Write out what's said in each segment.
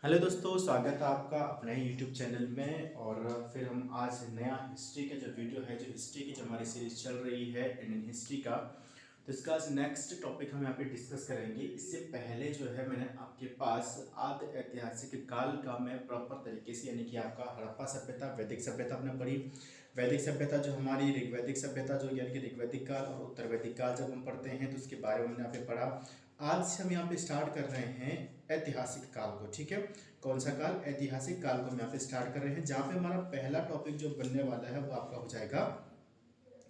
Hello दोस्तों, स्वागत है आपका अपने यूट्यूब चैनल में। और फिर हम आज नया हिस्ट्री का जो वीडियो है, जो हिस्ट्री की जो हमारी सीरीज चल रही है इंडियन हिस्ट्री का, तो इसका आज नेक्स्ट टॉपिक हम यहाँ पे डिस्कस करेंगे। इससे पहले जो है मैंने आपके पास आद्य ऐतिहासिक काल का मैं प्रॉपर तरीके से, यानी कि आपका हड़प्पा सभ्यता, वैदिक सभ्यता आपने पढ़ी। वैदिक सभ्यता जो हमारी ऋग्वैदिक सभ्यता जो, यानी कि ऋग्वैदिक काल और उत्तर वैदिक काल जब हम पढ़ते हैं तो उसके बारे में हमने यहाँ पे पढ़ा। आज से हम यहाँ पे स्टार्ट कर रहे हैं ऐतिहासिक काल को। ठीक है, कौन सा काल? ऐतिहासिक काल को हम यहाँ पे स्टार्ट कर रहे हैं, जहाँ पे हमारा पहला टॉपिक जो बनने वाला है वो आपका हो जाएगा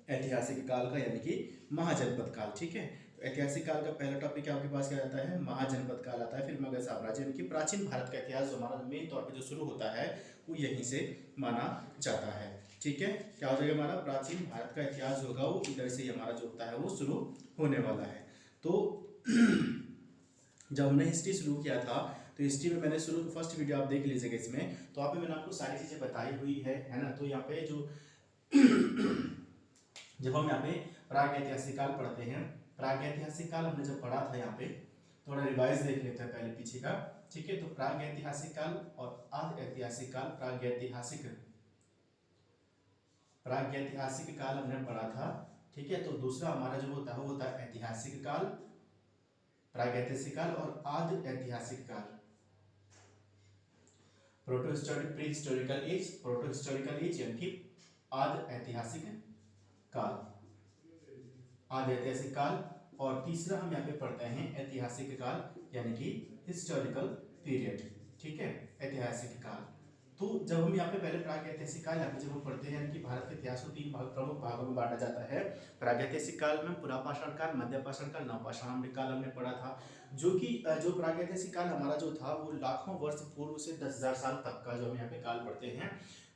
ऐतिहासिक काल का, यानी कि महाजनपद काल। ठीक है, तो ऐतिहासिक काल का पहला टॉपिक आपके पास क्या आता है? महाजनपद काल आता है। फिर मगध साम्राज्य, यानी कि प्राचीन भारत का इतिहास जो हमारा मेन तौर पे जो शुरू होता है वो यहीं से माना जाता है। ठीक है, क्या हो जाएगा? हमारा प्राचीन भारत का इतिहास होगा वो इधर से ही हमारा जो होता है वो शुरू होने वाला है। तो जब हमने हिस्ट्री शुरू किया था तो हिस्ट्री में मैंने शुरू फर्स्ट वीडियो आप देख लीजिएगा इसमें, तो वहाँ पे मैंने आपको सारी चीज़ें बताई हुई है ना। तो यहाँ पे जो जब हम यहाँ पे प्राग ऐतिहासिक काल पढ़ते हैं, प्राग ऐतिहासिक काल हमने जब पढ़ा था, यहाँ पे थोड़ा रिवाइज देख लेते हैं पहले पीछे का। ठीक है, तो प्राग ऐतिहासिक काल और आद्य ऐतिहासिक काल, प्राग ऐतिहासिक काल हमने पढ़ा था। ठीक है, तो दूसरा हमारा जो होता है वो होता है ऐतिहासिक काल, प्रागैतिहासिक काल और आद्य ऐतिहासिक काल। Proto historic, pre historical age, proto historical age, यानी कि आद्य ऐतिहासिक काल, आद्य ऐतिहासिक काल। और तीसरा हम यहाँ पे पढ़ते हैं ऐतिहासिक काल, यानी कि हिस्टोरिकल पीरियड। ठीक है, ऐतिहासिक काल। तो जब हम यहाँ पे पहले प्रागैतिहासिक काल यहाँ पे जब हम पढ़ते हैं, यानी कि भारत के इतिहास को तीन प्रमुख भागों में बांटा जाता है। प्रागैतिहासिक काल में पुरापाषाण काल, मध्यपाषाण काल, नवपाषाण काल हमने पढ़ा था। जो कि जो प्रागैतिहासिक काल हमारा जो था वो लाखों वर्ष पूर्व से 10,000 साल तक का जो हम यहाँ पे काल पढ़ते हैं।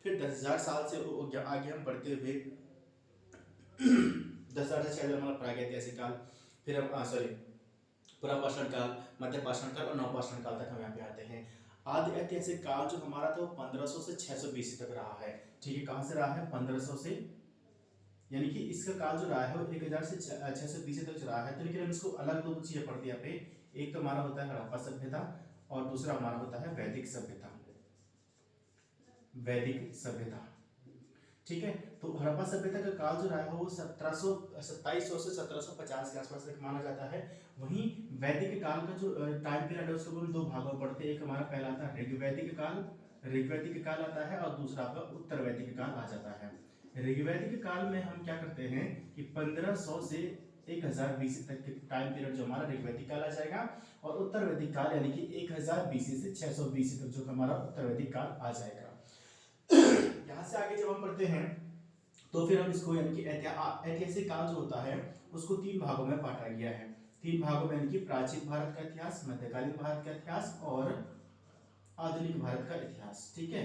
फिर 10,000 साल से आगे हम बढ़ते हुए 10,000 से 6,000 हमारा प्रागैतिहासिक काल, फिर हम सॉरी पुरापाषाण काल, मध्यपाषाण काल और नवपाषाण काल तक हम यहाँ पे आते हैं। आदि ऐतिहासिक काल जो हमारा था वो 1500 से 600 बीसी तक रहा है। ठीक है, कहाँ से रहा है? 1500 से, यानी कि इसका काल जो रहा है वो 1000 से 600 बीसी तक रहा है। तो लेकिन हम इसको अलग दो चीजें पढ़ते हैं यहाँ पे। एक तो हमारा होता है हड़प्पा सभ्यता और दूसरा हमारा होता है वैदिक सभ्यता, वैदिक सभ्यता। ठीक है, तो हड़प्पा सभ्यता का काल जो रहा है वो 2700 से 1750 के आसपास तक माना जाता है। वहीं वैदिक काल का जो टाइम पीरियड है उसको हम दो भागों में पढ़ते हैं। एक हमारा पहला आता है ऋग्वैदिक काल, ऋग्वैदिक काल आता है, और दूसरा आपका उत्तर वैदिक काल आ जाता है। ऋग्वैदिक काल में हम क्या करते हैं कि 1500 से 1000 बीसी तक के टाइम पीरियड जो हमारा ऋग्वैदिक काल आ जाएगा, और उत्तर वैदिक काल यानी कि 1000 बीसी से 600 बीसी तक जो हमारा उत्तर वैदिक काल आ जाएगा। यहाँ से आगे जब हम पढ़ते हैं तो फिर हम इसको, यानी कि ऐतिहासिक काल जो होता है उसको तीन भागों में बांटा गया है। तीन भागों में, यानी कि प्राचीन भारत का इतिहास, मध्यकालीन भारत का इतिहास और आधुनिक भारत का इतिहास। ठीक है,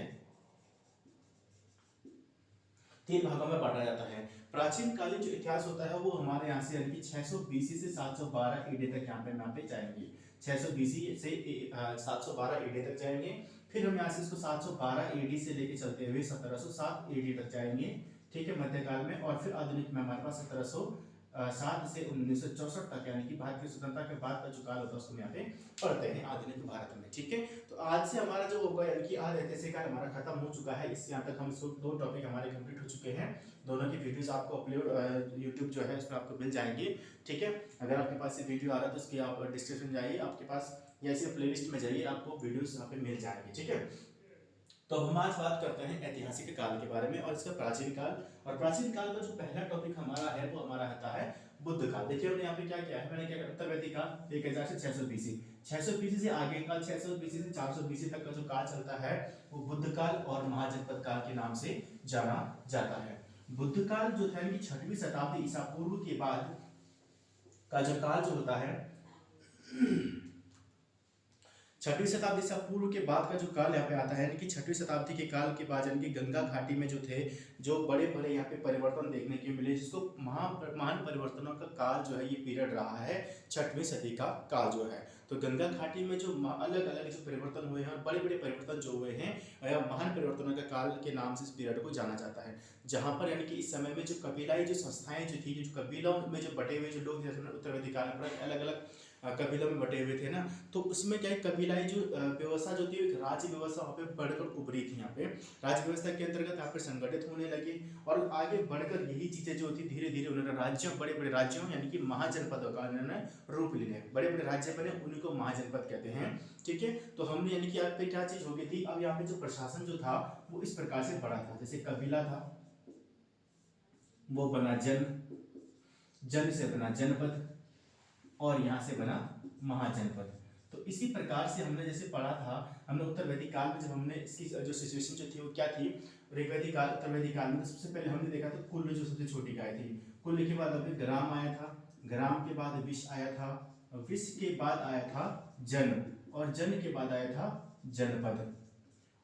तीन भागों में बांटा जाता है। प्राचीन कालीन जो इतिहास होता है वो हमारे यहाँ से, यानी कि 600 बीसी से 712 ईडी तक यहाँ पे जाएंगे। 600 बीसी से 712 ईडी तक जाएंगे। फिर हम यहाँ से इसको 712 ईडी से लेके चलते हुए 1707 ईडी तक जाएंगे। ठीक है, मध्यकाल में। और फिर आधुनिक में हमारे पास 1707 से 1964 तक, यानी कि भारत की स्वतंत्रता के बाद का जो काल होता है उसको यहाँ पे पढ़ते हैं आधुनिक भारत में। ठीक है, तो आज से हमारा जो होगा, यानी कि आद्य ऐतिहासिक काल हमारा खत्म हो चुका है। इससे यहाँ तक हम इसको दो टॉपिक हमारे कंप्लीट हो चुके हैं। दोनों की वीडियोस आपको अपलोड यूट्यूब जो है उस पर आपको मिल जाएंगे। ठीक है, अगर आपके पास ये वीडियो आ रहा है तो उसकी आप डिस्क्रिप्शन जाइए, आपके पास या ऐसे प्लेलिस्ट में जाइए, आपको वीडियोस यहाँ पे मिल जाएंगे। ठीक है, तो हम आज बात करते हैं ऐतिहासिक काल के बारे में और इसका प्राचीन काल। और प्राचीन काल का जो पहला टॉपिक हमारा है वो हमारा आता है बुद्ध काल। देखिए हमने यहाँ पे क्या किया है, मैंने क्या किया, उत्तर वैदिक काल 1000 से 600 बीसी, 600 बीसी से आगे का 600 बीसी से 400 बीसी तक का जो काल चलता है वो बुद्ध काल और महाजनपद काल के नाम से जाना जाता है। बुद्ध काल जो था, कि 6वीं शताब्दी ईसा पूर्व के बाद का जो काल जो होता है, 6वीं शताब्दी से पूर्व के बाद का जो काल यहाँ पे आता है, कि 6वीं शताब्दी के काल के बाद, यानी कि गंगा घाटी में जो थे, जो बड़े बड़े यहाँ पे परिवर्तन देखने के मिले, जिसको महान परिवर्तनों का काल जो है ये पीरियड रहा है 6वीं सदी का काल जो है। तो गंगा घाटी में जो अलग अलग जो परिवर्तन हुए हैं और बड़े बड़े परिवर्तन जो हुए हैं, महान परिवर्तनों का काल के नाम से इस पीरियड को जाना जाता है। जहाँ पर, यानी कि इस समय में जो कबीलाई जो संस्थाएं जो थी, जो कबीलों में जो बटे हुए जो लोग, जैसे उत्तर वैदिक काल में अलग अलग कबीलों में बटे हुए थे ना, तो उसमें क्या है, कबीलाई जो व्यवस्था जो थी, एक राज्य व्यवस्था वहाँ पे बढ़कर उभरी थी। यहाँ पे राज्य व्यवस्था के अंतर्गत यहाँ पे संगठित होने लगी, और आगे बढ़कर यही चीजें जो थी धीरे धीरे उन्होंने राज्यों, बड़े बड़े राज्यों यानी कि महाजनपदों का उन्होंने रूप ले लिया। बड़े बड़े राज्य बने, उन्हीं को महाजनपद कहते हैं। ठीक है, तो हमने यानी कि यहाँ पे क्या चीज हो गई थी, अब यहाँ पे जो प्रशासन जो था वो इस प्रकार से बड़ा था। जैसे कबीला था वो बना जन, जन से बना जनपद, और यहाँ से बना महाजनपद। तो इसी प्रकार से हमने जैसे पढ़ा था, हमने उत्तर वैदिक काल में जब हमने इसकी जो सिचुएशन जो थी वो क्या थी, ऋग वैदिक काल, उत्तर वैदिक काल में सबसे पहले हमने देखा था कुल जो सबसे छोटी गाय थी। कुल के बाद अभी ग्राम आया था, ग्राम के बाद विष आया था, विष के बाद आया था जन, और जन के बाद आया था जनपद,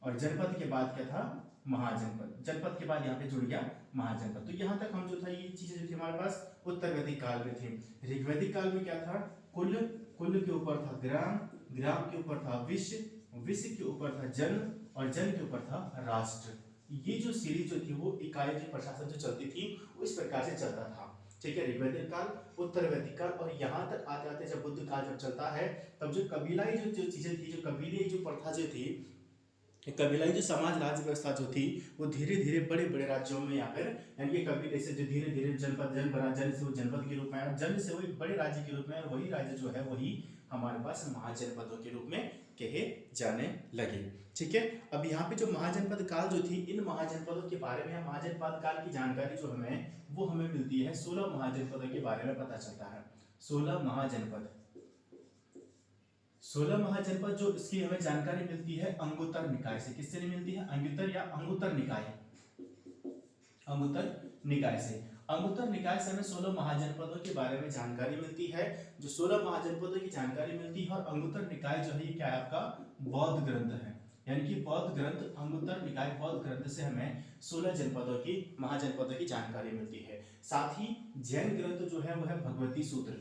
और जनपद के बाद क्या था, महाजनपद। जनपद के बाद यहाँ पे जुड़ गया महाजनपद। तो यहाँ तक हम जो था ये चीजें जो थी हमारे पास उत्तर वैदिक काल में थी। ऋग्वैदिक काल में क्या था, कुल, कुल के ऊपर था ग्राम, ग्राम के ऊपर था विष, विष के ऊपर था जन, और जन के ऊपर था राष्ट्र। ये जो सीरीज जो थी वो इकाई जो प्रशासन जो चलती थी वो इस प्रकार से चलता था। ठीक है, ऋग्वैदिक काल, उत्तर वैदिक काल, और यहाँ तक आते आते जब बुद्ध काल जब चलता है, तब जो कबीलाई जो चीजें थी, जो कबीले जो प्रथा जो थी, कबीलाई जो समाज राज्य व्यवस्था जो थी वो धीरे धीरे बड़े बड़े राज्यों में यहाँ पर यानी कि कबीले से जो धीरे धीरे जनपद, जन बना, जन से वो जनपद के रूप में आया, जन से वो एक बड़े राज्य के रूप में, और वही राज्य जो है वही हमारे पास महाजनपदों के रूप में कहे जाने लगे। ठीक है, अब यहाँ पे जो महाजनपद काल जो थी, इन महाजनपदों के बारे में, महाजनपद काल की जानकारी जो हमें वो हमें मिलती है 16 महाजनपदों के बारे में पता चलता है। 16 महाजनपद, 16 महाजनपद जो इसकी हमें जानकारी मिलती है अंगुत्तर निकाय से। किससे नहीं मिलती है, अंगुत्तर या अंगुत्तर निकाय, अंगुत्तर निकाय से। अंगुत्तर निकाय से हमें 16 महाजनपदों के बारे में जानकारी मिलती है। जो 16 महाजनपदों की जानकारी मिलती है, और अंगुत्तर निकाय जो है ये क्या है, आपका बौद्ध ग्रंथ है, यानी कि बौद्ध ग्रंथ, अंगुत्तर निकाय बौद्ध ग्रंथ से हमें 16 जनपदों की, महाजनपदों की जानकारी मिलती है। साथ ही जैन ग्रंथ जो है वो है भगवती सूत्र,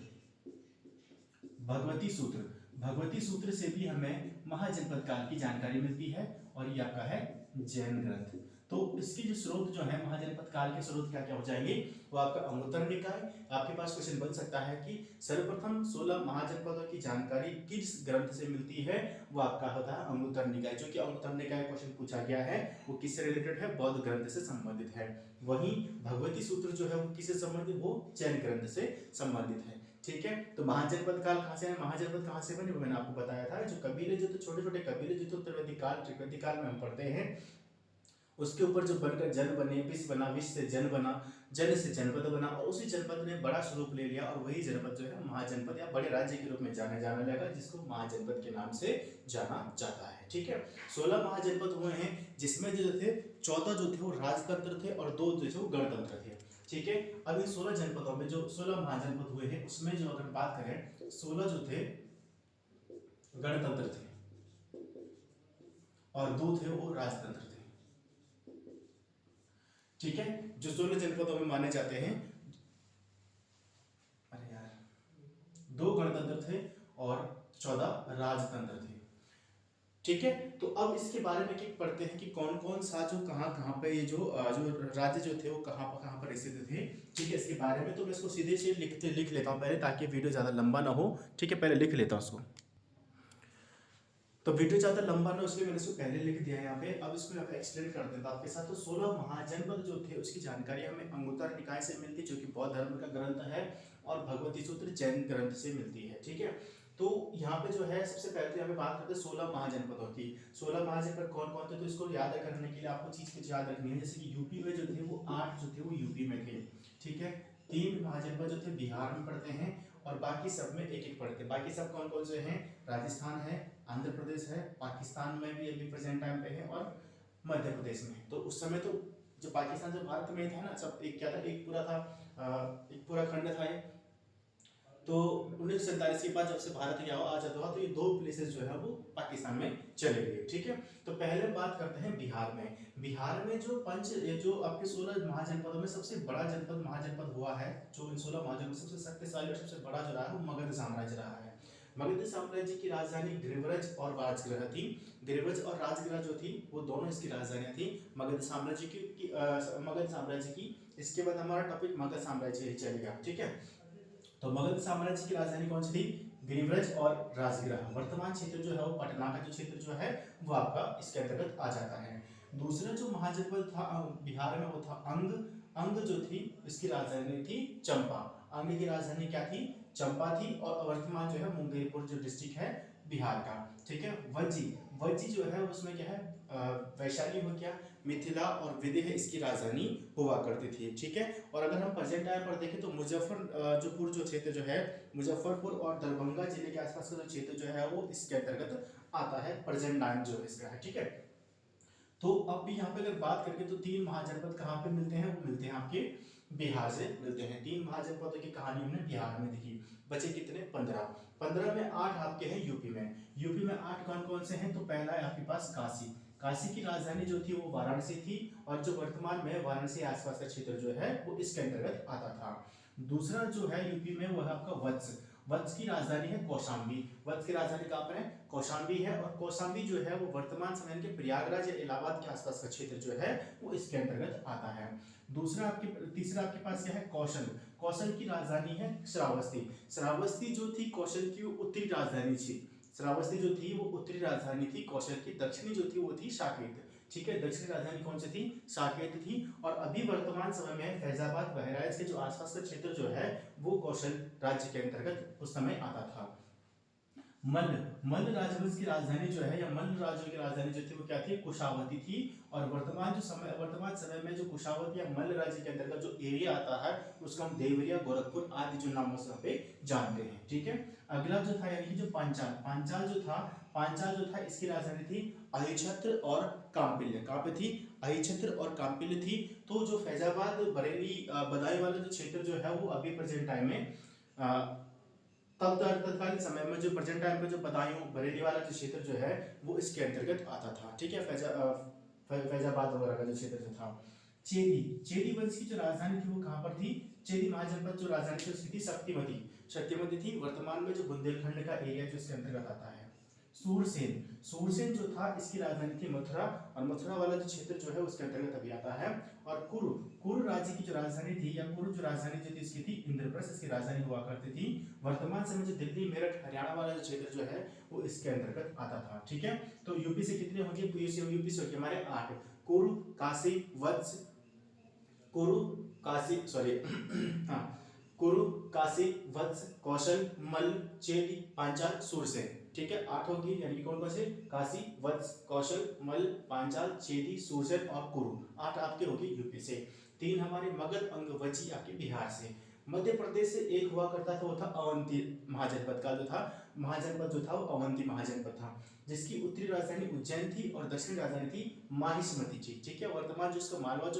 भगवती सूत्र, भगवती सूत्र से भी हमें महाजनपद काल की जानकारी मिलती है, और ये आपका है जैन ग्रंथ। तो इसकी जो स्रोत जो है महाजनपद काल के स्रोत क्या क्या हो जाएंगे, वो आपका अंगुत्तर निकाय। आपके पास क्वेश्चन बन सकता है कि सर्वप्रथम 16 महाजनपदों की जानकारी किस ग्रंथ से मिलती है, वो आपका होता है अंगुत्तर निकाय। जो कि अंगुत्तर निकाय क्वेश्चन पूछा गया है वो किससे रिलेटेड है, बौद्ध ग्रंथ से संबंधित है। वहीं भगवती सूत्र जो है वो किससे संबंधित, वो जैन ग्रंथ से संबंधित है। ठीक है, तो महाजनपद काल कहाँ से है, महाजनपद कहाँ से बने, वो मैंने आपको बताया था। जो कबीले जो छोटे छोटे कबीले जो उत्तर वैदिक काल, ऋग्वैदिक काल में हम पढ़ते हैं, उसके ऊपर जो बनकर जन बने, विष बना, विष से जन बना, जन से जनपद बना, और उसी जनपद ने बड़ा स्वरूप ले लिया, और वही जनपद जो है महाजनपद या बड़े राज्य के रूप में जाने जाने लगा, जिसको महाजनपद के नाम से जाना जाता है। ठीक है, 16 महाजनपद हुए हैं, जिसमें जो थे 14 जो थे वो राजतंत्र थे, और 2 जो थे वो गणतंत्र थे। ठीक है, अब इन 16 जनपदों में जो 16 महाजनपद हुए हैं, उसमें जो अगर बात करें, 16 जो थे गणतंत्र थे, और 2 थे वो राजतंत्र थे। ठीक है, जो 16 जनपदों में माने जाते हैं, अरे यार, 2 गणतंत्र थे और 14 राजतंत्र थे। ठीक है, तो अब इसके बारे में क्या पढ़ते हैं कि कौन कौन सा जो कहाँ कहाँ पे ये जो राज्य जो थे वो कहाँ पर स्थित थे। ठीक है, इसके बारे में तो मैं इसको सीधे से लिख लेता हूँ पहले, ताकि वीडियो ज़्यादा लंबा ना हो। ठीक है, पहले लिख लेता हूँ उसको, तो वीडियो ज़्यादा लंबा ना, इसलिए मैंने इसको पहले लिख दिया है यहाँ पे। अब इसको यहाँ पे एक्सप्लेन कर देता हूँ आपके साथ। तो 16 महाजनपद जो थे उसकी जानकारी हमें अंगुत्तर निकाय से मिलती है, जो कि बौद्ध धर्म का ग्रंथ है, और भगवती सूत्र जैन ग्रंथ से मिलती है। ठीक है, तो यहाँ पे जो है सबसे पहले तो यहाँ पे बात करते हैं 16 महाजनपदों की। 16 महाजनपद कौन कौन थे, तो इसको याद करने के लिए आपको चीज़ कुछ याद रखनी है। जैसे कि यूपी में जो थे वो 8 जो थे वो यूपी में थे। ठीक है, 3 महाजनपद जो थे बिहार में पड़ते हैं, और बाकी सब में एक एक पड़ते हैं। बाकी सब कौन कौन से हैं, राजस्थान है, आंध्र प्रदेश है, पाकिस्तान में भी अभी प्रेजेंट टाइम पे है, और मध्य प्रदेश में। तो उस समय तो जो पाकिस्तान जो भारत में था ना, सब एक क्या था, एक पूरा था, एक पूरा खंड था ये। तो 1947 के बाद जब से भारत आजाद हुआ, तो ये 2 प्लेसेस जो है वो पाकिस्तान में चले गए। ठीक है, तो पहले बात करते हैं बिहार में। बिहार में जो जो आपके 16 महाजनपदों में सबसे बड़ा जनपद महाजनपद हुआ है, जो इन 16 महाजनपद सबसे शक्तिशाली और सबसे बड़ा जो रहा है वो मगध साम्राज्य रहा है। मगध साम्राज्य की राजधानी गिरिव्रज और राजगृह थी। गिरिव्रज और राजगृह जो थी वो दोनों इसकी राजधानियां थी मगध साम्राज्य की, मगध साम्राज्य की। इसके बाद हमारा टॉपिक मगध साम्राज्य ही चलेगा। ठीक है, तो मगध साम्राज्य की राजधानी कौन सी थी, गिरिव्रज और राजगृह। वर्तमान क्षेत्र जो है वो पटना का जो क्षेत्र जो है वो आपका इसके अंतर्गत आ जाता है। दूसरा जो महाजनपद था बिहार में वो था अंग। अंग जो थी इसकी राजधानी थी चंपा। अंग की राजधानी क्या थी? चंपा थी। और वर्तमान जो है मुंगेरपुर जो डिस्ट्रिक्ट है बिहार का। ठीक है। वज्जी, वज्जी जो है उसमें क्या है वैशाली हो गया, मिथिला और विदेह इसकी राजधानी हुआ करती थी। ठीक है। और अगर हम प्रेजेंट टाइम पर देखें तो मुजफ्फरपुर जो क्षेत्र जो है, मुजफ्फरपुर और दरभंगा जिले के आसपास का जो क्षेत्र जो है वो इसके अंतर्गत आता है, प्रेजेंट टाइम जो इसका है। ठीक है। तो अब भी यहाँ पे अगर बात करें तो तीन महाजनपद कहाँ पे मिलते हैं? वो मिलते हैं आपके बिहार से मिलते हैं। तीन महाजनपदों की कहानी हमने बिहार में देखी। बचे कितने? 15। 15 में 8 आपके हैं यूपी में। यूपी में 8 कौन कौन से हैं? तो पहला है आपके पास काशी। काशी की राजधानी जो थी वो वाराणसी थी, और जो वर्तमान में वाराणसी आसपास का क्षेत्र जो है वो इसके अंतर्गत आता था। दूसरा जो है यूपी में वो है आपका वत्स। वत्स की राजधानी है कौशाम्बी। वत्स की राजधानी कहाँ पर है? कौशाम्बी है। और कौशाम्बी जो है वो वर्तमान समय के प्रयागराज या इलाहाबाद के आसपास का क्षेत्र जो है वो इसके अंतर्गत आता है। तीसरा आपके पास क्या है? कौशल। कौशल की राजधानी है श्रावस्ती। श्रावस्ती जो थी कौशल की उत्तरी राजधानी थी। श्रावस्ती जो थी वो उत्तरी राजधानी थी कौशल की। दक्षिणी जो थी वो थी साकेत। ठीक है। दक्षिणी राजधानी कौन सी थी? साकेत थी। और अभी वर्तमान समय में फैजाबाद बहराइच के जो आसपास का क्षेत्र जो है वो कौशल राज्य के अंतर्गत उस समय आता था। मल्ल, मल्ल राजवंश की राजधानी जो है या मल्ल राज्यों की राजधानी जो थी वो क्या थी? कुशावती थी। और वर्तमान समय में जो कुशावती या मल्ल राज्य के अंतर्गत जो एरिया आता है उसको हम देवरिया, गोरखपुर आदि जो नामों से पे जानते हैं। ठीक है। अगला जो था यानी कि जो पांचाल, पांचाल जो था इसकी राजधानी थी अहिछत्र और काम्पिल्य। कहाँ पे थी? अहिछत्र और काम्पिल्य थी। तो जो फैजाबाद, बरेली, बदायूं वाला जो क्षेत्र जो है वो अभी प्रेजेंट टाइम में तत्कालीन समय में जो प्रेजेंट टाइम पे जो बदायूं, बरेली वाला जो क्षेत्र जो है वो इसके अंतर्गत आता था। ठीक है। फैजाबाद वगैरह का जो क्षेत्र जो था। चेदी, चेदी वंश की जो राजधानी थी वो कहाँ पर थी? चेदी महाजनपद जो राजधानी थी उसकी थी शक्तिमती। शक्तिमती थी। वर्तमान में जो बुंदेलखंड का एरिया जो इसके अंतर्गत आता है। सूरसेन, सूरसेन जो था इसकी राजधानी थी मथुरा। और मथुरा वाला जो क्षेत्र जो है उसके अंतर्गत अभी आता है। और कुरु, कुरु राज्य की जो राजधानी थी या कुरु जो राजधानी जो थी इसकी थी इंद्रप्रस्थ इसकी राजधानी हुआ करती थी। वर्तमान समय जो दिल्ली, मेरठ, हरियाणा वाला जो क्षेत्र जो है वो इसके अंतर्गत आता था। ठीक है। तो यूपी से कितने होंगे? यूपी से होंगे हमारे 8। कुरु, काशी, वत्स, कुरु, काशी, सॉरी हाँ, कुरु, काशी, वत्स, कौशल, मल्ल, चेदी, पांचाल, सूरसेन। ठीक है। 8 होगी यानी कि कौन कौन से? काशी, वत्स, कौशल, मल्ल, पांचाल, चेदी, सूरसेन और कुरु। 8 आपके होगी यूपी से। 3 हमारे मगध, अंग, वज्जी आपके बिहार से। मध्य प्रदेश से एक हुआ करता था वो था अवंती महाजनपद का जो था महाजनपद जो था वो अवंती महाजनपद था, जिसकी उत्तरी राजधानी उज्जैन थी और दक्षिणी राजधानी थी माहिष्मती थी। ठीक है। वर्तमान जो इसका मालवा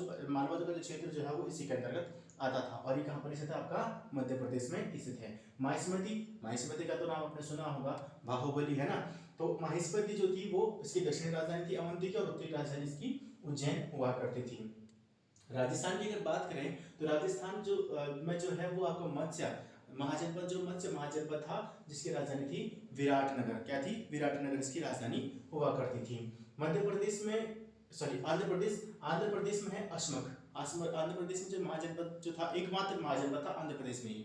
का जो क्षेत्र जो है वो इसी के अंतर्गत आता था। और ये कहाँ पर स्थित है? आपका मध्य प्रदेश में स्थित है। माहिष्मती, माहिष्मती का तो नाम आपने सुना होगा, बाहुबली है ना। तो माहिष्मती जो थी वो इसकी दक्षिणी राजधानी थी अवंती की, और उत्तरी राजधानी इसकी उज्जैन हुआ करती थी। राजस्थान की अगर बात करें तो राजस्थान में जो है वो आपका मत्स्य महाजनपद था, जिसकी राजधानी थी विराटनगर। क्या थी? विराटनगर इसकी राजधानी हुआ करती थी। मध्य प्रदेश में, सॉरी आंध्र प्रदेश में है अशमक। आंध्र प्रदेश में जो महाजनपद जो था एकमात्र महाजनपद था आंध्र प्रदेश में ही,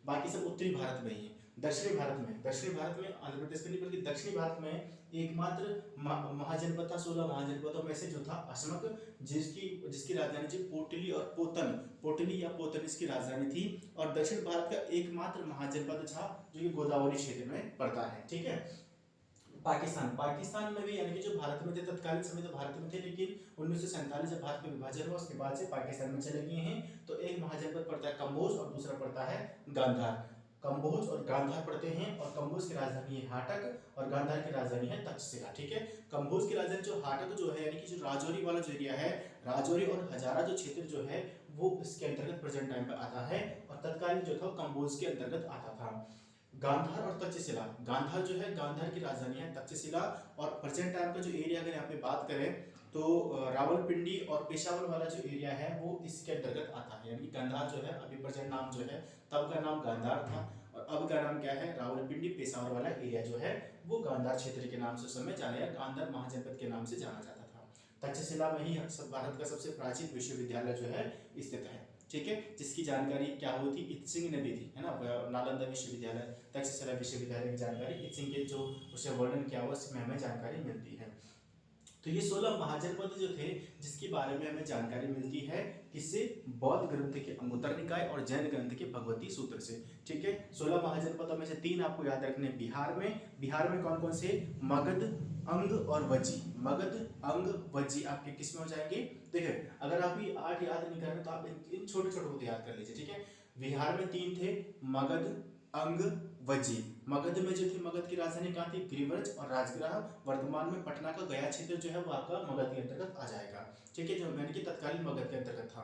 बाकी सब उत्तरी भारत में ही है। दक्षिणी भारत में आंध्र प्रदेश में नहीं बल्कि दक्षिणी भारत में एकमात्र महाजनपद था 16 महाजनपदों में से जो था अशमक, जिसकी राजधानी थी पोटली या पोतन इसकी राजधानी थी। और दक्षिण भारत का एकमात्र महाजनपद था जो कि गोदावरी क्षेत्र में पड़ता है। ठीक है। पाकिस्तान में भी यानी कि जो भारत में थे तत्कालीन समय तो भारत में थे, लेकिन 1947 जब भारत का विभाजन हुआ उसके बाद से पाकिस्तान में चले गए हैं। तो एक महाजनपद पड़ता है कम्बोज और दूसरा पड़ता है गांधार। कम्बोज और गांधार पड़ते हैं, और कम्बोज की राजधानी है हाटक और गांधार की राजधानी है तक्षशिला। ठीक है। कम्बोज की राजधानी जो हाटक जो है यानी कि जो राजौरी वाला जो एरिया है, राजौरी और हजारा जो क्षेत्र जो है वो इसके अंतर्गत प्रेजेंट टाइम पे आता है, और तत्कालीन जो था कम्बोज के अंतर्गत आता था। गांधार और तक्षशिला, गांधार जो है गांधार की राजधानी है तक्षशिला। और प्रेजेंट टाइम का जो एरिया अगर यहाँ पे बात करें तो रावलपिंडी और पेशावर वाला जो एरिया है वो इसके अंतर्गत आता है। यानी गांधार जो है अभी प्रेजेंट नाम जो है, तब का नाम गांधार था और अब का नाम क्या है? रावलपिंडी। पेशावर वाला एरिया जो है वो गांधार क्षेत्र के नाम से उस समय जाना या गांधार महाजनपद के नाम से जाना जाता था। तक्षशिला में ही भारत का सबसे प्राचीन विश्वविद्यालय जो है स्थित है। ठीक है, जिसकी जानकारी क्या हुई थी, इत्सिंग ने दी थी, है ना, नालंदा विश्वविद्यालय, तक्षशिला विश्वविद्यालय की जानकारी इत्सिंग के जो उसे वर्णन किया हुआ उसमें हमें जानकारी मिलती है। तो ये 16 महाजनपद जो थे जिसके बारे में हमें जानकारी मिलती है किससे, बौद्ध ग्रंथ के अंगुत्तर निकाय और जैन ग्रंथ के भगवती सूत्र से। ठीक है, 16 महाजनपदों में से 3 आपको याद रखने, बिहार में कौन कौन से, मगध, अंग और वज्जी। मगध, अंग, वज्जी आपके किस में हो जाएंगे, देखिए अगर आप ये 8 याद नहीं कर रहे तो आप इन छोटे छोटे को याद कर लीजिए। ठीक है, बिहार में 3 थे, मगध, अंग, वज्जी। मगध में जो थी, मगध की राजधानी कहाँ थी, गिरिव्रज और राजगृह, वर्तमान में पटना का गया क्षेत्र जो है वो आपका मगध के अंतर्गत आ जाएगा। ठीक है, जो मैंने कि तत्कालीन मगध के अंतर्गत था।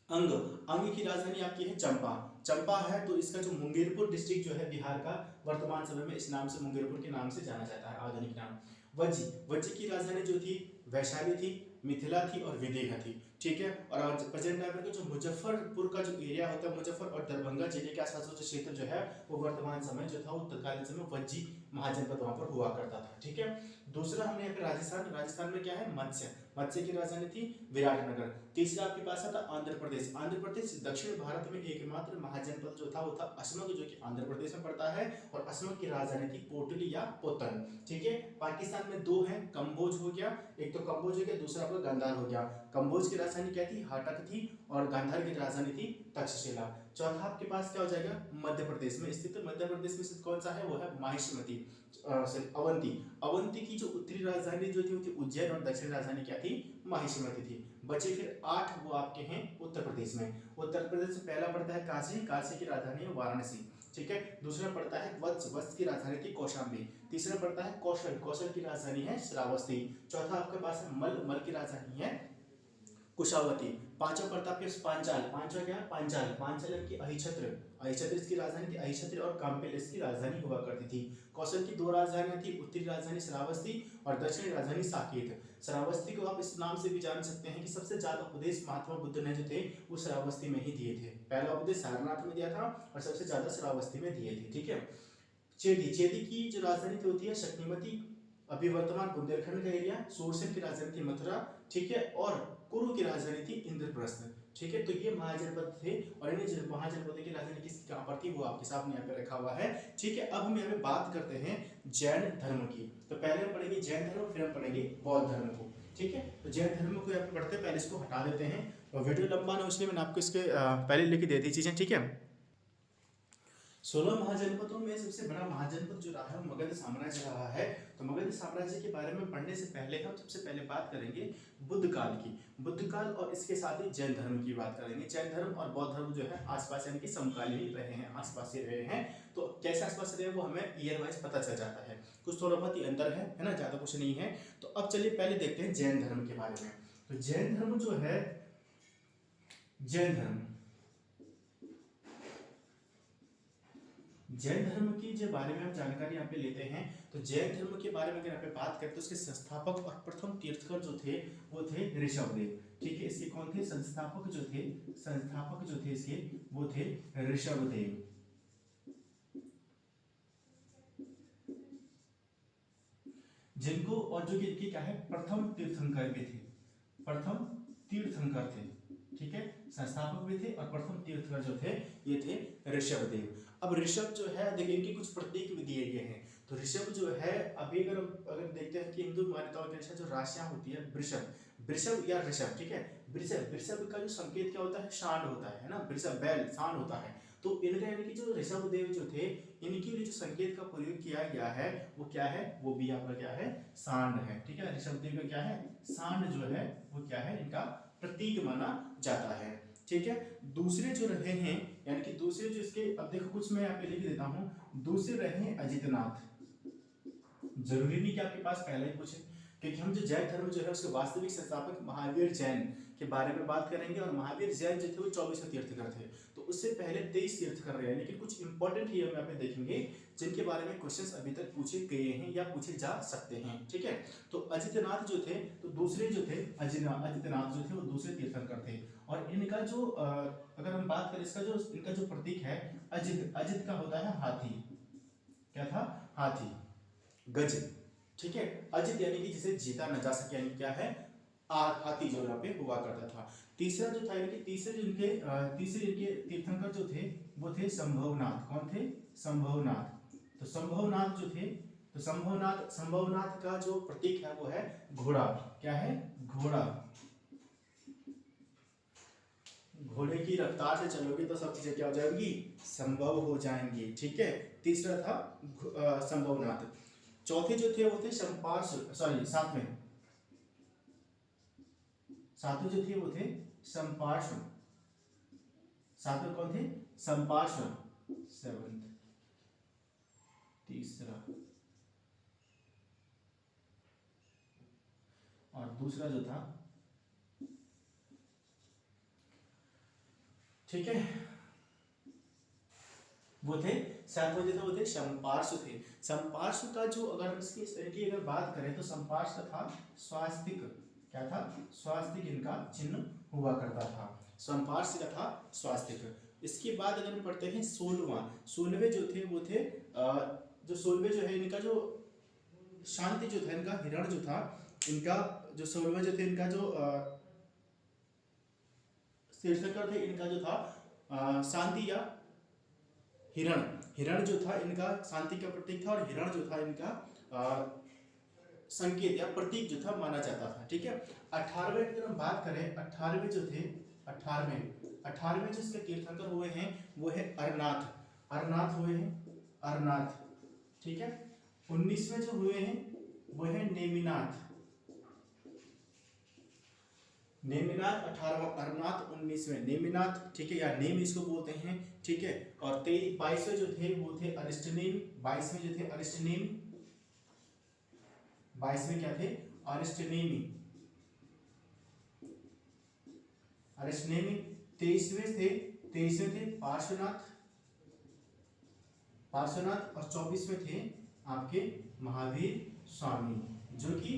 अंग, अंग की राजधानी आपकी है चंपा, चंपा है तो इसका जो मुंगेरपुर डिस्ट्रिक्ट जो है बिहार का, वर्तमान समय में इस नाम से मुंगेरपुर के नाम से जाना जाता है, आधुनिक नाम। वज्जी, वज्जी की राजधानी जो थी वैशाली थी, मिथिला थी और विदेहा थी। ठीक है, और प्रेजेंट टाइम में जो मुजफ्फरपुर का जो एरिया होता है, मुजफ्फर और दरभंगा जिले के आसपास जो क्षेत्र जो है वो वर्तमान समय जो था वो तत्कालीन समय वज्जी महाजनपद वहां पर हुआ करता था। ठीक है, दूसरा हमने यहाँ पे राजस्थान, राजस्थान में क्या है, मत्स्य, मत्स्य की राजधानी थी विराटनगर। तीसरा आपके पास आता आंध्र प्रदेश, आंध्र प्रदेश दक्षिण भारत में एकमात्र महाजनपद जो था वो था असमक, जो कि आंध्र प्रदेश में पड़ता है, और असमक की राजधानी थी पोटली या पोतन। ठीक है, पाकिस्तान में 2 हैं, कंबोज हो गया, एक तो कंबोज हो गया, दूसरा आपका गांधार हो गया। कंबोज की राजधानी क्या थी, हाटक थी, और गांधार की राजधानी थी तक्षशिला। चौथा आपके पास क्या हो जाएगा, मध्य प्रदेश में स्थित, मध्य प्रदेश में स्थित कौन सा है, वो है माहिष्मती, अवंती। अवंती की जो उत्तरी राजधानी जो थी वो थी उज्जैन, और दक्षिणी राजधानी क्या थी, माहिष्मती थी। बचे फिर 8, वो आपके हैं उत्तर प्रदेश में। उत्तर प्रदेश में पहला पड़ता है काशी, काशी की राजधानी है वाराणसी। ठीक है, दूसरा पड़ता है वत्स, वत्स की राजधानी थी कौशाम्बी। तीसरा पड़ता है कौशल, कौशल की राजधानी है श्रावस्ती। चौथा आपके पास है मल, मल की राजधानी है कुशावती। पांचवा पड़ता है आपके पांचाल, पांचवा क्या है, पांचाल, पांचाल की अहिछत्र, अहिछत्र इसकी राजधानी थी, अहिछत्र और काम्पेल इसकी राजधानी हुआ करती थी। कौशल की 2 राजधानियां थी, उत्तरी राजधानी श्रावस्ती और दक्षिणी राजधानी साकेत। श्रावस्ती को आप इस नाम से भी जान सकते हैं कि सबसे ज्यादा उपदेश महात्मा बुद्ध ने जो थे वो श्रावस्ती में ही दिए थे। पहला उपदेश सारनाथ में दिया था और सबसे ज्यादा श्रावस्ती में दिए थे। ठीक है, चेदी, चेदी की जो राजधानी थी होती है शक्तिमती, अभी वर्तमान बुंदेलखंड का एरिया। सूरसेन की राजधानी थी मथुरा। ठीक है, और कुरु की राजधानी थी इंद्रप्रस्थ। ठीक है, तो ये महाजनपद थे, और इन्हें महाजनपद की राजधानी किसकी कहाँ पर थी वो आपके सामने यहाँ पे रखा हुआ है। ठीक है, अब हम यहाँ पे बात करते हैं जैन धर्म की। तो पहले हम पढ़ेंगे जैन धर्म, फिर हम पढ़ेंगे बौद्ध धर्म को। ठीक है, तो जैन धर्म को यहाँ पे पढ़ते हैं, पहले इसको हटा देते हैं, और वीडियो लंबा ना इसलिए मैंने आपको इसके पहले लिख दे दी चीजें। ठीक है, 16 महाजनपदों में सबसे बड़ा महाजनपद जो रहा है वो मगध साम्राज्य रहा है। तो मगध साम्राज्य के बारे में पढ़ने से पहले हम सबसे पहले बात करेंगे बुद्ध काल की, बुद्ध काल, और इसके साथ ही जैन धर्म की बात करेंगे। जैन धर्म और बौद्ध धर्म जो है आसपास यानी कि समकालीन रहे हैं, आसपास ही रहे हैं। तो कैसे आसपास रहे वो हमें ईयर वाइज पता चल जाता है, कुछ थोड़ा बहुत ही अंतर है ना, ज्यादा कुछ नहीं है। तो अब चलिए पहले देखते हैं जैन धर्म के बारे में। तो जैन धर्म जो है, जैन धर्म, जैन धर्म की जो बारे में हम जानकारी यहाँ पे लेते हैं। तो जैन धर्म के बारे में अगर यहाँ पे बात करें तो इसके संस्थापक और प्रथम तीर्थकर जो थे वो थे ऋषभदेव। ठीक है, इसके कौन थे, संस्थापक जो थे, संस्थापक जो थे इसके वो थे ऋषभदेव। जिनको, और जो कि क्या है, प्रथम तीर्थंकर भी थे, प्रथम तीर्थंकर थे। ठीक है, संस्थापक भी थे और प्रथम तीर्थंकर जो थे ये थे ऋषभदेव। अब ऋषभ जो है देखिए इनके कुछ प्रतीक भी दिए गए हैं। तो ऋषभ जो है, अभी अगर देखते हैं कि हिंदू मान्यताओं के अनुसार जो राशियां होती है वृषभ, वृषभ या ऋषभ। ठीक है, वृषभ, वृषभ का जो संकेत क्या होता है, सांड होता है ना, वृषभ बैल सांड होता है। तो इनका यानी कि जो ऋषभदेव जो थे इनके लिए जो संकेत का प्रयोग किया गया है वो क्या है, वो भी आपका क्या है, सांड है। ठीक है, ऋषभदेव का क्या है, सांड जो है वो क्या है, इनका प्रतीक माना जाता है। ठीक है, दूसरे जो रहे हैं, यानी कि दूसरे जो इसके, अब देखो कुछ मैं यहाँ पे लिख देता हूँ, दूसरे रहे हैं अजितनाथ। जरूरी नहीं कि आपके पास पहले ही पूछे, क्योंकि हम जो जैन धर्म जो है उसके वास्तविक संस्थापक महावीर जैन के बारे में बात करेंगे, और महावीर जैन जो थे वो 24 तीर्थकर थे। तो उससे पहले 23 तीर्थकर रहे हैं, लेकिन कुछ इंपॉर्टेंट ही हम यहाँ पे देखेंगे जिनके बारे में क्वेश्चंस अभी तक पूछे गए हैं या पूछे जा सकते हैं। ठीक है, तो अजितनाथ जो थे, तो दूसरे जो थे अजितनाथ जो थे वो दूसरे तीर्थकर थे। और इनका जो अगर हम बात करें इसका जो इनका जो प्रतीक है अजित, अजित का होता है हाथी, क्या था, हाथी, गज। ठीक है, अजित यानी कि जिसे जीता न जा सके, यानी क्या है, हाथी जो यहाँ पे हुआ करता था। तीसरा जो था, यानी कि तीसरे इनके तीर्थंकर जो थे वो थे संभवनाथ। कौन थे? संभवनाथ। तो संभवनाथ जो थे, तो संभवनाथ का जो प्रतीक है वो है घोड़ा। क्या है? घोड़ा। घोड़े की रफ्तार से चलोगे तो सब चीजें क्या हो जाएंगी? संभव हो जाएंगी। ठीक है, तीसरा था संभवनाथ। चौथे जो थे वो थे सातवें जो थे वो थे संपार्श्व। सातवें कौन थे? संपार्श्व। सेवंथ। तीसरा। और दूसरा जो था, ठीक है, वो थे सातवें जो थे वो थे संपार्श्व थे। संपार्श्व का जो अगर हम इसकी अगर बात करें तो संपार्श्व का था स्वास्तिक। क्या था? स्वास्तिक इनका चिन्ह हुआ करता था। संपार्श्व का था स्वास्तिक। इसके बाद अगर हम पढ़ते हैं 16वें जो थे वो थे जो 16वें जो है इनका जो शांति जो था, इनका हिरण जो था, इनका जो 16वें जो थे इनका जो तीर्थंकर थे, इनका जो था शांति या हिरण जो था इनका शांति का प्रतीक था, और हिरण जो था इनका संकेत या प्रतीक जो था माना जाता था। ठीक है, 18वें की अगर हम बात करें, 18वें जो थे 18वें जो इसके तीर्थंकर हुए हैं वो है अरनाथ हुए हैं, अरनाथ। ठीक है, 19वें जो हुए हैं वो है नेमिनाथ। 18वां, अरनाथ 19वें, नेमिनाथ। ठीक है, या नेम इसको बोलते हैं। ठीक है, और 22वें जो थे वो थे अरिस्टनेमी। 22वें जो थे अरिस्टनेमी। 22वें क्या थे? अरिस्टनेमी। 23वें थे पार्श्वनाथ। और 24वें थे आपके महावीर स्वामी, जो कि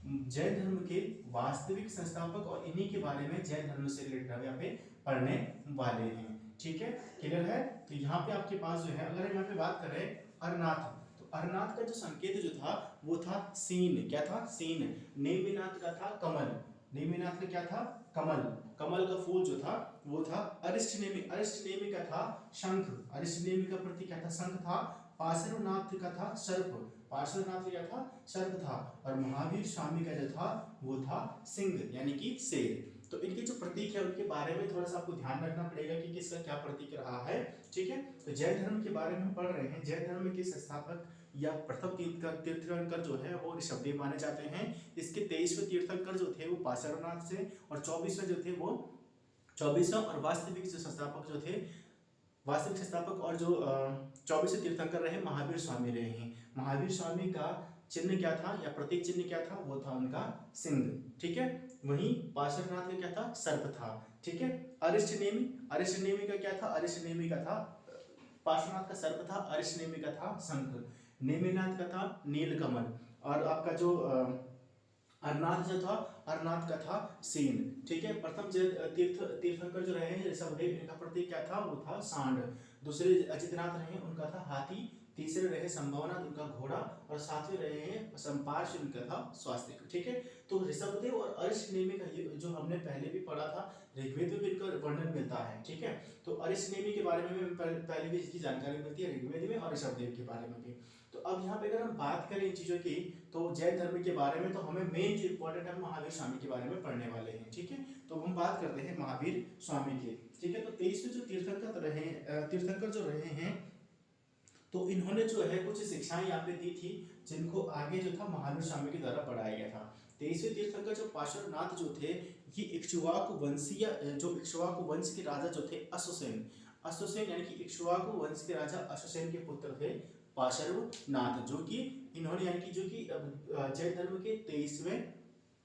जैन धर्म के वास्तविक संस्थापक, और इन्हीं के बारे में जैन धर्म से रिलेटेड हम यहाँ पे पढ़ने वाले हैं। ठीक है, क्लियर है? तो यहाँ पे आपके पास जो है, अगर हम यहाँ पे बात करें अरनाथ, तो अरनाथ का जो संकेत जो था वो था सीन। क्या था? सीन। नेमिनाथ का था कमल। नेमिनाथ का क्या था? कमल। कमल का फूल जो था वो था अरिस्टनेमी का था शंख। अरिस्टनेमी का प्रतीक क्या था? शंख था। पार्श्वनाथ का था सर्प। पार्श्वनाथ क्या था? सर्प था। और महावीर स्वामी का जो था वो था सिंह, यानी कि शेर। तो इनके जो प्रतीक है उनके बारे में थोड़ा सा आपको ध्यान रखना पड़ेगा कि किसका क्या प्रतीक रहा है। ठीक है, तो जैन धर्म के बारे में हम पढ़ रहे हैं। जैन धर्म के संस्थापक या प्रथम तीर्थंकर जो है वो ऋषभदेव माने जाते हैं। इसके 23वें तीर्थंकर जो थे वो पार्श्वनाथ से, और 24वें जो थे वो 24वां, और वास्तविक संस्थापक और जो 24वें तीर्थंकर रहे महावीर स्वामी रहे हैं। महावीर स्वामी का चिन्ह क्या था या प्रतीक चिन्ह क्या था? वो था उनका सिंह। ठीक है, वहीं पार्श्वनाथ का क्या था? सर्प था। ठीक है, अरिस्टनेमी का क्या था? अरिस्टनेमी का था पार्श्वनाथ का सर्प था, अरिस्टनेमी का था शंख, नेमिनाथ का था नीलकमल, और आपका जो अरनाथ जो था, अरनाथ का था सीन। ठीक है, प्रथम तीर्थंकर जो रहे हैं ऋषभदेव, इनका प्रतीक क्या था? वो था सांड। दूसरे अजितनाथ रहे, उनका था हाथी। तीसरे रहे संभवनाथ, उनका घोड़ा। और सातवें रहे हैं संपार्श्व, उनका था स्वास्तिक। ठीक है, तो ऋषभदेव और अरिस्टनेमी का ये जो हमने पहले भी पढ़ा था, ऋग्वेद में भी इनका वर्णन मिलता है। ठीक है, तो अरिस्टनेमी के बारे में पहले भी इसकी जानकारी मिलती है ऋग्वेद में, और ऋषभदेव के बारे में भी। तो अब यहाँ पे अगर हम बात करें इन चीजों की, तो जैन धर्म के बारे में, तो हमें मेन जो इंपॉर्टेंट है महावीर स्वामी के बारे में पढ़ने वाले हैं। ठीक है, तो हम बात करते हैं महावीर स्वामी के। ठीक है, तो 23वें जो तीर्थंकर जो रहे हैं, तो इन्होंने जो है कुछ शिक्षाएं यहाँ पे दी थी, जिनको आगे जो था महावीर स्वामी के द्वारा पढ़ाया गया था। 23वें तीर्थंकर जो पार्श्वनाथ जो थे, ये इक्ष्वाकु वंश के राजा जो थे अश्वसेन, यानी कि इक्ष्वाकु वंश के राजा अश्वसेन के पुत्र थे पार्श्वनाथ, जो कि इन्होंने यानी कि जैन धर्म के 23वें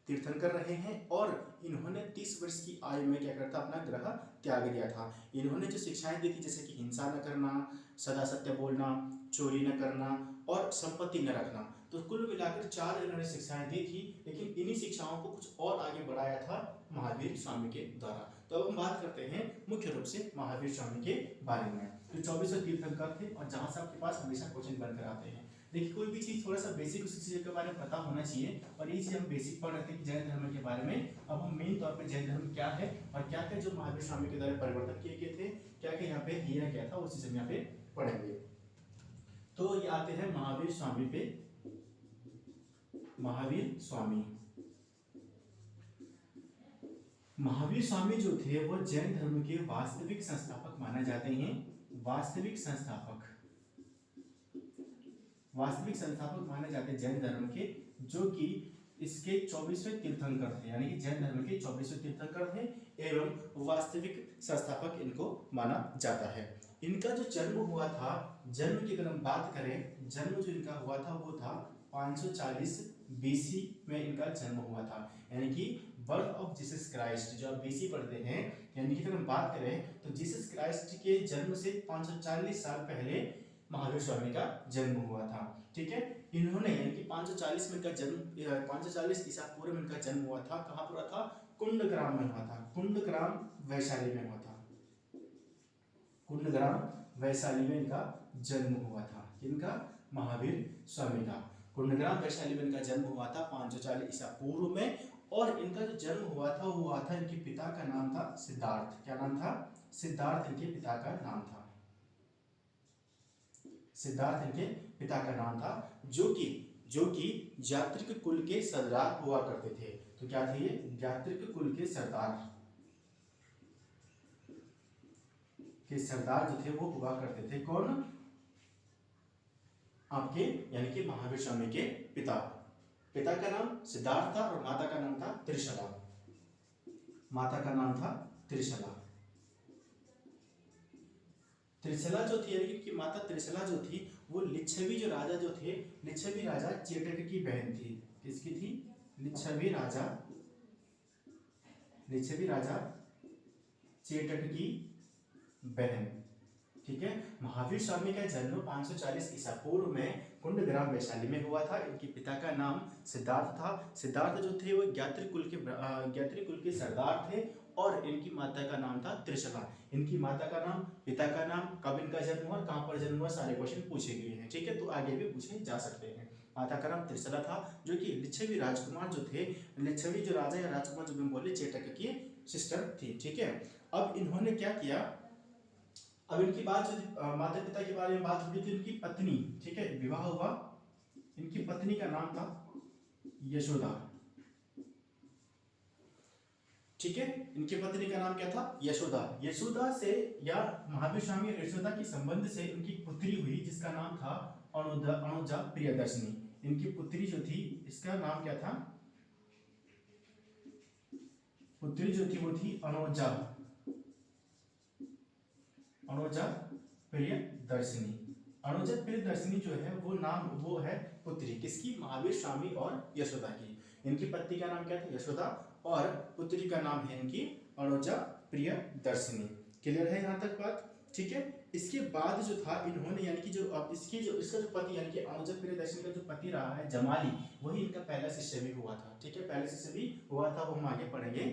तीर्थंकर रहे हैं, और इन्होंने 30 वर्ष की आयु में क्या करता? अपना ग्रह त्याग दिया था। इन्होंने जो शिक्षाएं दी थी, जैसे कि हिंसा न करना, सदा सत्य बोलना, चोरी न करना, और संपत्ति न रखना, तो कुल मिलाकर 4 इन्होंने शिक्षाएं दी थी। लेकिन इन्हीं शिक्षाओं को कुछ और आगे बढ़ाया था महावीर स्वामी के द्वारा। तो अब हम बात करते हैं मुख्य रूप से महावीर स्वामी के बारे में, जो 24 तीर्थंकर थे, और जहां से आपके पास हमेशा क्वेश्चन बनकर आते हैं। देखिए कोई भी चीज़ थोड़ा सा बेसिक उस चीज़ के बारे में पता होना चाहिए, और ये चीज़ हम बेसिक पढ़ रहे थे कि जैन धर्म के बारे में। अब हम मेन तौर पे जैन धर्म क्या है और क्या क्या जो महावीर स्वामी के द्वारा परिवर्तन किए गए थे, क्या क्या यहाँ पे किया गया था, उस चीज़ हम यहाँ पे पढ़ेंगे। तो ये आते हैं महावीर स्वामी पे। महावीर स्वामी, महावीर स्वामी जो थे वो जैन धर्म के वास्तविक संस्थापक माने जाते हैं। वास्तविक संस्थापक, वास्तविक संस्थापक माने जाते हैं जैन धर्म के, जो कि इसके 24वें तीर्थंकर थे, यानी कि जैन धर्म के 24वें तीर्थंकर थे एवं वास्तविक संस्थापक इनको माना जाता है। इनका जो जन्म हुआ था, जन्म की अगर हम बात करें, जन्म जो इनका हुआ था वो था 540 बीसी में इनका जन्म हुआ था, यानी कि बर्थ ऑफ जीसस क्राइस्ट, जो आप बीसी पढ़ते हैं, यानी कि अगर हम बात करें तो जीसस क्राइस्ट के जन्म से 540 साल पहले महावीर स्वामी का जन्म हुआ था। ठीक है, इन्होंने यानी कि 540 में इनका जन्म, 540 ईसा पूर्व में इनका जन्म हुआ था। कहाँ पर हुआ था? कुंडग्राम में हुआ था। कुंडग्राम वैशाली में हुआ था। कुंडग्राम वैशाली में इनका जन्म हुआ था। किनका? महावीर स्वामी का। कुंडग्राम वैशाली में इनका जन्म हुआ था 540 ईसा पूर्व में, और इनका जो जन्म हुआ था वो हुआ था, इनके पिता का नाम था सिद्धार्थ। क्या नाम था? सिद्धार्थ इनके पिता का नाम था। सिद्धार्थ इनके पिता का नाम था, जो कि यात्रिक कुल के सरदार हुआ करते थे। तो क्या थे ये? यात्रिक कुल के सरदार जो थे वो हुआ करते थे। कौन? आपके यानी कि महावीर स्वामी के पिता। पिता का नाम सिद्धार्थ था और माता का नाम था त्रिशला। माता का नाम था त्रिशला। त्रिशला जो थी, यानी कि माता त्रिशला जो थी, वो लिच्छवी जो राजा जो थे, लिच्छवी राजा चेटक की बहन थी। किसकी थी? लिच्छवी राजा चेटक की बहन। ठीक है, महावीर स्वामी का जन्म 540 ईसा पूर्व में कुंडग्राम वैशाली में हुआ था। इनके पिता का नाम सिद्धार्थ था। सिद्धार्थ जो थे वो ज्ञात्री कुल के सरदार थे, और इनकी माता का नाम था त्रिशला। इनकी माता का नाम, पिता का नाम, कब इनका जन्म हुआ, कहाँ पर जन्म हुआ, सारे क्वेश्चन पूछे गए हैं। ठीक है, तो आगे भी पूछे जा सकते हैं। माता का नाम त्रिशला था, जो कि लिच्छवी राजकुमार जो थे, लिच्छवी जो राजा या राजकुमार जो हम बोले, चेटक की सिस्टर थी। ठीक है, अब इन्होंने क्या किया, अब इनकी बात जो माता पिता के बारे में बात हुई थी, इनकी पत्नी, ठीक है, विवाह हुआ। इनकी पत्नी का नाम था यशोदा। ठीक है, इनकी पत्नी का नाम क्या था? यशोदा। यशोदा से या महावीर स्वामी और यशोदा के संबंध से उनकी पुत्री हुई, जिसका नाम था अनुजा प्रियदर्शनी। इनकी पुत्री जो थी, इसका नाम क्या था? पुत्री जो थी वो थी अनुजा प्रियदर्शनी। अनुजा प्रियदर्शनी जो है वो नाम, वो है पुत्री किसकी? महावीर स्वामी और यशोदा की। इनकी पत्नी का नाम क्या था? यशोदा, और पुत्री का नाम है इनकी अनुजा प्रियदर्शनी। क्लियर है यहाँ तक बात? ठीक है, इसके बाद जो था इन्होंने, यानी कि जो अब इसका जो पति, यानी कि अनुजा प्रियदर्शनी का जो पति रहा है जमाली, वही इनका पहला शिष्य भी हुआ था। ठीक है, पहला शिष्य भी हुआ था, वो हम आगे पढ़ेंगे।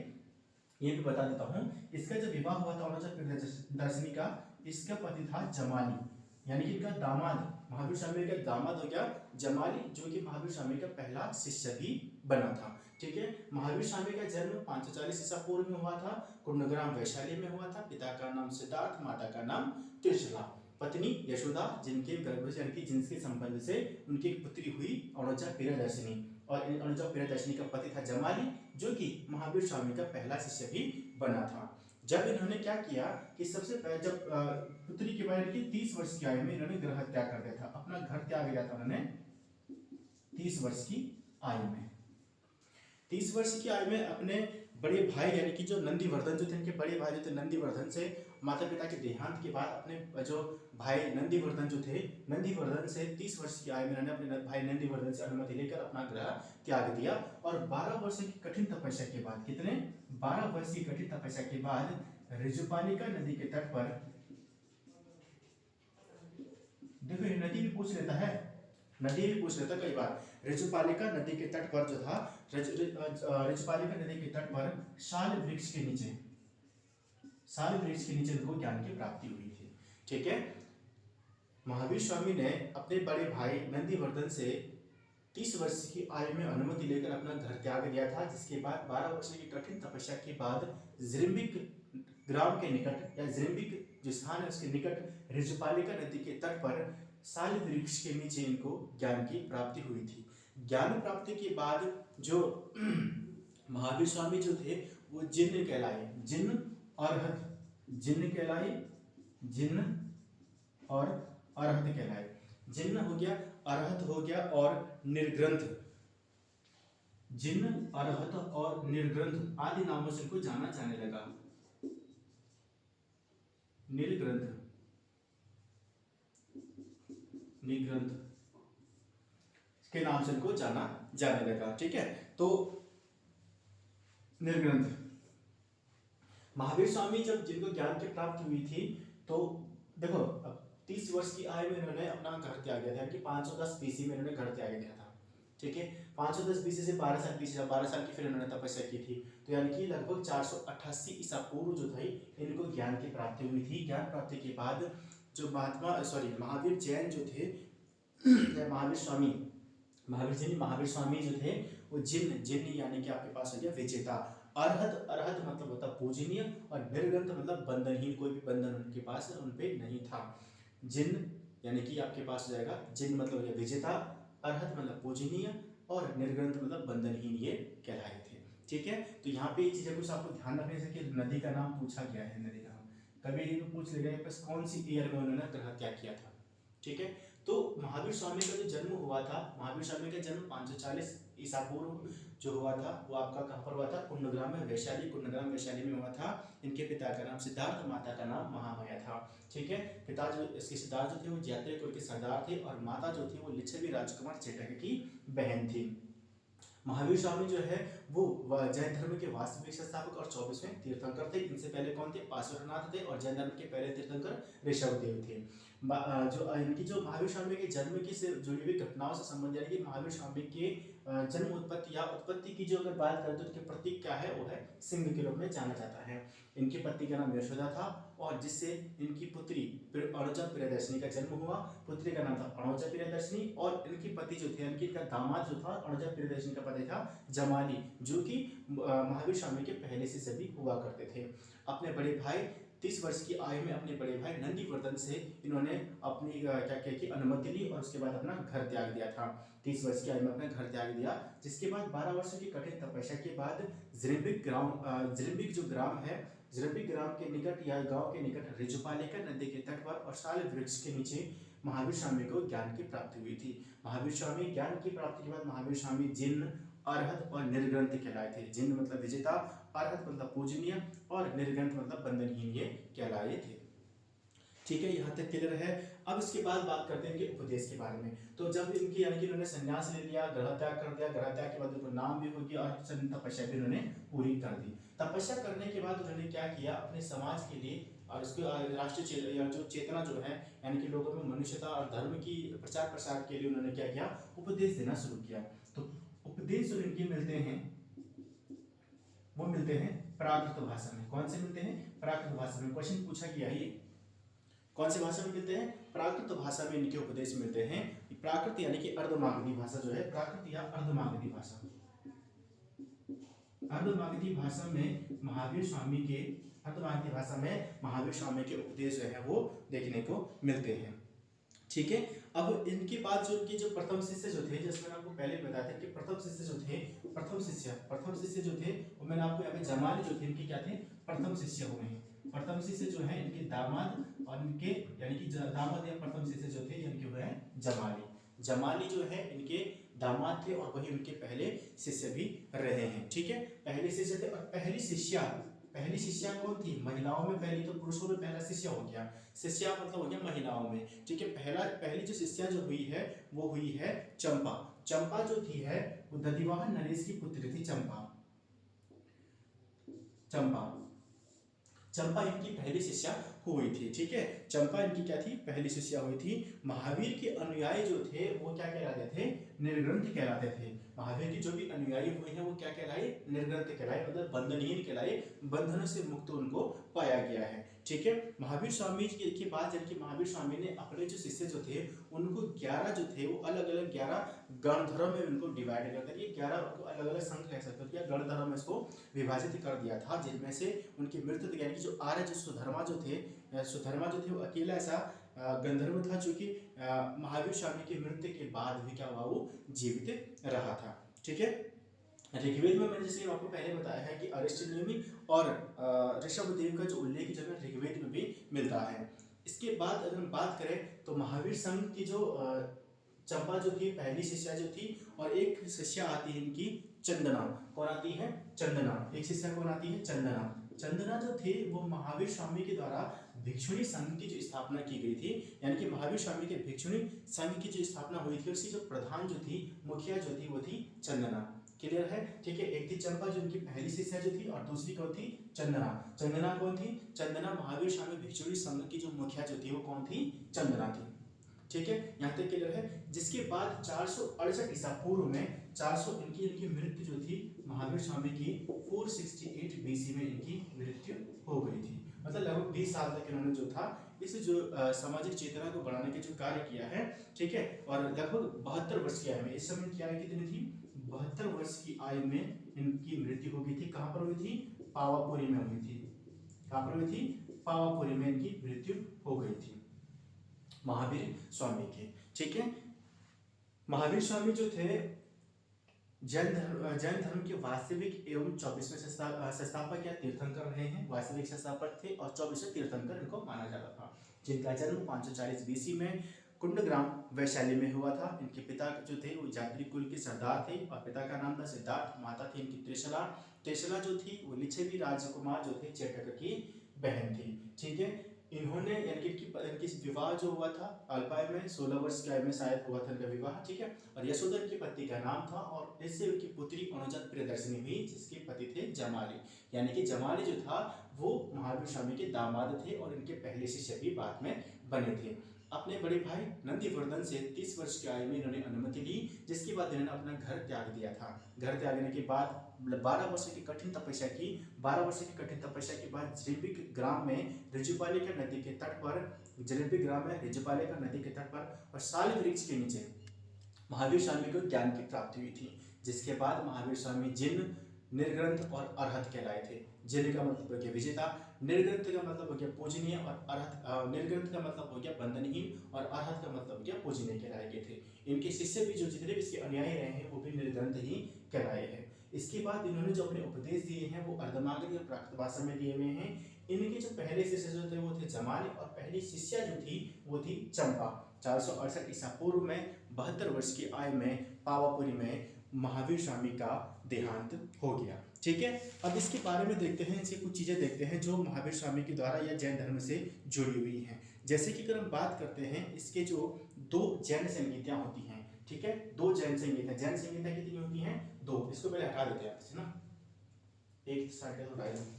ये भी बता देता हूँ, इसका जो विवाह हुआ था अनुजा प्रियदर्शनी का, इसका पति था जमाली, यानी कि इनका दामाद, महावीर स्वामी का दामाद हो गया जमाली, जो कि महावीर स्वामी का पहला शिष्य भी बना था। ठीक है, महावीर स्वामी का जन्म 540 ईसा पूर्व में हुआ था, कुंडग्राम वैशाली में हुआ था। पिता का नाम सिद्धार्थ, माता का नाम त्रिशला, पत्नी यशोदा, जिनके गर्भ से, यानी कि जिनके संबंध से उनकी एक पुत्री हुई अनुजा प्रियदर्शनी, और अनुजा प्रियदर्शनी का पति था जमाली, जो कि महावीर स्वामी का पहला शिष्य भी बना था। जब इन्होंने क्या किया कि सबसे पहले, जब पुत्री के बाद की 30 वर्ष की आयु में इन्होंने ग्रह त्याग कर दिया था, अपना घर त्याग दिया था उन्होंने 30 वर्ष की आयु में। 30 वर्ष की आयु में अपने बड़े भाई, यानी कि जो नंदीवर्धन जो थे, इनके बड़े भाई जो थे नंदीवर्धन से, माता पिता के देहांत के बाद अपने जो भाई नंदीवर्धन जो थे, नंदीवर्धन से 30 वर्ष की आयु में इन्होंने अपने भाई नंदीवर्धन से अनुमति लेकर अपना ग्रह त्याग दिया, और 12 वर्ष की कठिन तपस्या के बाद, कितने? 12 वर्ष की कठिन तपस्या के बाद ऋजुपालिका नदी के तट पर, देखो ये नदी भी पूछ लेता है, नदी भी पूछ लेता कई बार। ऋजुपालिका नदी के तट पर जो था, ऋजुपालिका नदी के तट पर शाल वृक्ष के नीचे उनको ज्ञान की प्राप्ति हुई थी। ठीक है, महावीर स्वामी ने अपने बड़े भाई नंदीवर्धन से 30 वर्ष की आयु में अनुमति लेकर अपना घर त्याग दिया था, जिसके बाद 12 वर्ष की कठिन तपस्या के बाद जिरिम्बिक ग्राम के निकट या जिरिम्बिक जो स्थान है उसके निकट ऋजुपालिका नदी के तट पर साल वृक्ष के नीचे इनको ज्ञान की प्राप्ति हुई थी। ज्ञान प्राप्ति के बाद जो महावीर स्वामी जो थे वो जिन्न कहलाए, जिन्न अरहत, जिन्न कहलाए, जिन्न और अरहत कहलाए। जिन्न हो गया, अरहत हो गया और निर्ग्रंथ, जिन्न अरहत और निर्ग्रंथ आदि नामों से इनको जाना जाने लगा। निर्ग्रंथ, निग्रंथ के नाम से इनको जाना जाने लगा। ठीक है, तो निर्ग्रंथ महावीर स्वामी जब जिनको ज्ञान की प्राप्ति हुई थी तो देखो अब 30 वर्ष की आयु में इन्होंने अपना घर त्याग दिया था कि 510 बीसी में इन्होंने घर त्याग दिया था। ठीक है, 510 बीसी से 12 साल पीछे, 12 साल की फिर इन्होंने तपस्या की थी, तो यानी कि लगभग 488 ईसा पूर्व जो थी इनको ज्ञान की प्राप्ति हुई थी। ज्ञान प्राप्ति के बाद जो महावीर जैन जो थे महावीर स्वामी जो थे वो जिन्न यानी कि आपके पास हो गया विजेता। अरहत मतलब होता पूजनीय और निर्ग्रंथ मतलब बंधनहीन, कोई भी बंधन उनके पास उनपे नहीं था। जिन्न यानी कि आपके पास हो जाएगा, जिन्न मतलब हो गया विजेता, अरहत मतलब पूजनीय और निर्ग्रंथ मतलब बंधनहीन, ये कहलाए थे। ठीक है, तो यहाँ पे ये चीजें कुछ आपको ध्यान रखने से कि नदी का नाम पूछा गया है, नदी का नाम कभी भी पूछ लेगा बस कौन सी ईयर में उन्होंने ग्रह त्याग किया था। ठीक है, तो महावीर स्वामी का जो जन्म हुआ था, महावीर स्वामी का जन्म 540 ईसा पूर्व जो हुआ था वो आपका कहाँ पर हुआ था, कुंडग्राम में, वैशाली, कुंडग्राम वैशाली में हुआ था। इनके पिता का नाम सिद्धार्थ, माता का नाम महामाया था। ठीक है, पिता जो इसके सिद्धार्थ जो थे वो जैत्रिक कुल के सरदार थे और माता जो थी वो लिच्छवी राजकुमार चेटक की बहन थी। महावीर स्वामी जो है वो जैन धर्म के वास्तविक संस्थापक और 24वें तीर्थंकर थे। इनसे पहले कौन थे, पार्श्वनाथ थे और जैन धर्म के पहले तीर्थंकर ऋषभदेव थे। जो इनकी जो महावीर स्वामी के जन्म की से जुड़ी हुई घटनाओं से संबंधित यानी कि महावीर स्वामी के जन्म उत्पत्ति या उत्पत्ति की जो अगर बात करें तो उनके प्रतीक क्या है, वो है सिंह के रूप में जाना जाता है। इनके पति का नाम यशोदा था और जिससे इनकी पुत्री अणुजा प्रियदर्शनी का जन्म हुआ। पुत्री का नाम था अणुजा प्रियदर्शनी और इनके पति जो थे, इनका दामाद जो था अणुजा प्रियदर्शनी का पति था जमाली, जो कि महावीर स्वामी के पहले से सभी हुआ करते थे। अपने बड़े भाई 30 वर्ष की आयु में अपने बड़े भाई नंदीवर्धन से इन्होंने अपनी क्या की अनुमति ली और उसके बाद अपना घर त्याग दिया था। 30 वर्ष की आयु में अपना घर त्याग दिया, जिसके बाद 12 वर्षों की कठिन तपस्या के बाद जिरिम्बिक जो ग्राम है, जिरिम्बिक ग्राम के निकट या गांव के निकट ऋजुपालिका नदी के तट पर और साल वृक्ष के नीचे महावीर स्वामी को ज्ञान की प्राप्ति हुई थी। महावीर स्वामी ज्ञान की प्राप्ति के बाद महावीर स्वामी जिन्न, अरहत और निर्ग्रंथ कहलाए थे। जिन्न मतलब विजेता, अरहत मतलब पूजनीय और निर्ग्रंथ मतलब बंधनहीन, ये कहलाए थे। ठीक है, यहाँ तक क्लियर है। अब इसके बाद बात करते हैं इनके उपदेश के बारे में। तो जब इनकी यानी कि इन्होंने संन्यास ले लिया, ग्रह त्याग कर दिया, ग्रह त्याग के बाद उनको नाम भी हो गया और तपस्या भी उन्होंने पूरी कर दी। तपस्या करने के बाद उन्होंने क्या किया, अपने समाज के लिए और उसके राष्ट्रीय जो चेतना जो है यानी कि लोगों में मनुष्यता और धर्म की प्रचार प्रसार के लिए उन्होंने क्या किया, उपदेश देना शुरू किया। तो उपदेश जो इनके मिलते हैं वो मिलते हैं प्राकृत भाषा में। कौन से मिलते हैं, प्राकृत भाषा में। क्वेश्चन पूछा गया है, ये कौन सी भाषा में मिलते हैं, प्राकृत भाषा में इनके उपदेश मिलते हैं। प्राकृत यानी कि अर्धमागधी भाषा जो है, प्राकृत या अर्धमागधी भाषा, अर्धमागधी भाषा में महावीर स्वामी के अर्धमागधी भाषा में महावीर स्वामी के उपदेश जो है वो देखने को मिलते हैं। ठीक है, अब इनके बाद जो इनके जो प्रथम शिष्य जो थे, जैसे मैंने आपको पहले बताया था कि प्रथम शिष्य जो थे, प्रथम शिष्य जो थे वो मैंने आपको यहाँ पे जमाली जो थे इनके क्या थे, प्रथम शिष्य हुए हैं। प्रथम शिष्य जो है इनके दामाद और इनके यानी कि दामाद या प्रथम शिष्य जो थे इनके हुए हैं जमाली। जमाली जो है इनके दामाद थे और वही उनके पहले शिष्य भी रहे हैं। ठीक है, पहले शिष्य थे और पहली शिष्या कौन थी, महिलाओं में पहली, तो पुरुषों में पहला शिष्य हो गया, शिष्या मतलब हो गया महिलाओं में। ठीक है, पहली जो शिष्या जो हुई है वो हुई है चंपा। चंपा जो थी है वो दधिवाहन नरेश की पुत्री थी। चंपा इनकी पहली शिष्या हुई थी। ठीक है, चंपा इनकी क्या थी, पहली शिष्या हुई थी। महावीर के अनुयायी जो थे वो क्या कहलाते थे, निर्ग्रंथ कहलाते थे। महावीर के जो भी अनुयायी हुए हैं वो क्या कहलाए, निर्ग्रंथ कहलाए, मतलब बंधनहीन कहलाए, बंधनों से मुक्त उनको पाया गया है। ठीक है। महावीर स्वामी की बात, यानी कि महावीर स्वामी ने अपने जो शिष्य जो थे उनको 11 जो थे वो अलग अलग 11 गणधरों में उनको डिवाइड कर दिया, 11 उनको अलग अलग संघ कह सकते हो या गणधरों में इसको विभाजित कर दिया था, जिनमें से उनकी मृत्यु यानी कि जो आर्य जो सुधर्मा जो थे, सुधर्मा जो थे वो अकेला ऐसा गंधर्व था जो कि महावीर स्वामी की मृत्यु के बाद भी क्या हुआ, वो जीवित रहा था। ठीक है। ऋग्वेद में मैंने जैसे आपको पहले बताया है कि अरिष्टनेमि और ऋषभदेव का जो उल्लेख जो है ऋग्वेद में भी मिलता है। इसके बाद अगर हम बात करें तो महावीर संघ की जो चंपा जो थी पहली शिष्या जो थी, और एक शिष्या आती है इनकी चंदना। कौन आती है? चंदना। एक शिष्या कौन आती है? चंदना। चंदना जो थे वो महावीर स्वामी के द्वारा भिक्षुणी संघ की जो स्थापना की गई थी, यानी कि महावीर स्वामी के भिक्षुणी संघ की जो स्थापना हुई थी उसकी जो प्रधान जो थी, मुखिया जो थी वो थी चंदना। क्लियर है? ठीक है। एक थी चंपा जो उनकी पहली शिष्या जो थी, और दूसरी कौन थी? चंदना। चंदना कौन थी? चंदना महावीर स्वामी भिक्षुणी संघ की जो मुखिया जो थी वो कौन थी? चंदना थी। ठीक है, यहाँ तक क्लियर है। जिसके बाद 468 ईसा पूर्व में 400 इनकी मृत्यु जो थी महावीर स्वामी की 468 बीसी में इनकी मृत्यु हो गई थी। मतलब लगभग 20 साल तक इन्होंने जो था इस जो सामाजिक चेतना को बढ़ाने के जो कार्य किया है। ठीक है। और लगभग 72 वर्ष की आयु में, इस समय की आयु कितनी थी? 72 वर्ष की आयु में इनकी मृत्यु हो गई थी। कहाँ पर हुई थी? पावापुरी में हुई थी। कहाँ पर हुई थी? पावापुरी में इनकी मृत्यु हो गई थी महावीर स्वामी के। ठीक है। महावीर स्वामी जो थे जैन धर्म के वास्तविक एवं 24वें संस्थापक या तीर्थंकर रहे हैं। वास्तविक संस्थापक थे और 24वें तीर्थंकर इनको माना जाता था, जिनका जन्म 540 बीसी में कुंडग्राम वैशाली में हुआ था। इनके पिता जो थे वो जात्री कुल के सरदार थे और पिता का नाम था सिद्धार्थ, माता थी इनकी त्रिशला। त्रिशला जो थी वो लिच्छवी राजकुमार जो थे चेटक की बहन थी। ठीक है। इन्होंने यानी कि विवाह जो हुआ था अल्पायु में 16 वर्ष की आयु में शायद हुआ था इनका विवाह। ठीक है। और यशोधर की पति का नाम था, और इससे उनकी पुत्री अनुजत प्रियदर्शनी हुई, जिसके पति थे जमाली। यानी कि जमाली जो था वो महावीर स्वामी के दामाद थे और इनके पहले शिष्य भी बाद में बने थे। अपने बड़े भाई नंदीवर्धन से 30 वर्ष की आयु में इन्होंने अनुमति ली, जिसके बाद इन्होंने अपना घर त्याग दिया था। घर त्यागने के बाद 12 वर्ष की कठिन तपस्या की। 12 वर्ष की कठिन तपस्या के बाद जलिम्बिक ग्राम में ऋजुपालिका नदी के तट पर, जलिम्बिक ग्राम में ऋजुपालिका नदी के तट पर और साल वृक्ष के नीचे महावीर स्वामी को ज्ञान की प्राप्ति हुई थी। जिसके बाद महावीर स्वामी जिन, निर्ग्रंथ और अरहत कहलाए थे। जिन का मतलब हो गया विजेता, निर्ग्रंथ का मतलब हो गया पूजनीय, और अरहत निर्ग्रंथ का मतलब हो गया बंधनहीन, और अरहत का मतलब हो गया पूजनीय कहलाए गए थे। इनके शिष्य भी जो जितने भी इसके अनुयायी रहे हैं वो भी निर्ग्रंथ ही कहलाए हैं। इसके बाद इन्होंने जो अपने उपदेश दिए हैं वो अर्धमागधी और प्राकृत भाषा में दिए हुए हैं। इनके जो पहले शिष्य जो थे वो थे जमाली, और पहली शिष्या जो थी वो थी चंपा। 468 ईसा पूर्व में 72 वर्ष की आयु में पावापुरी में महावीर स्वामी का देहांत हो गया। ठीक है। अब इसके बारे में देखते हैं, इनसे कुछ चीजें देखते हैं जो महावीर स्वामी के द्वारा या जैन धर्म से जुड़ी हुई हैं। जैसे कि अगर हम बात करते हैं, इसके जो 2 जैन संगीतियां होती हैं। ठीक है। 2 जैन संगीतियां। जैन संगीतियां कितनी होती हैं? 2। इसको पहले हटा देते हैं ना, एक साइड हटा दें।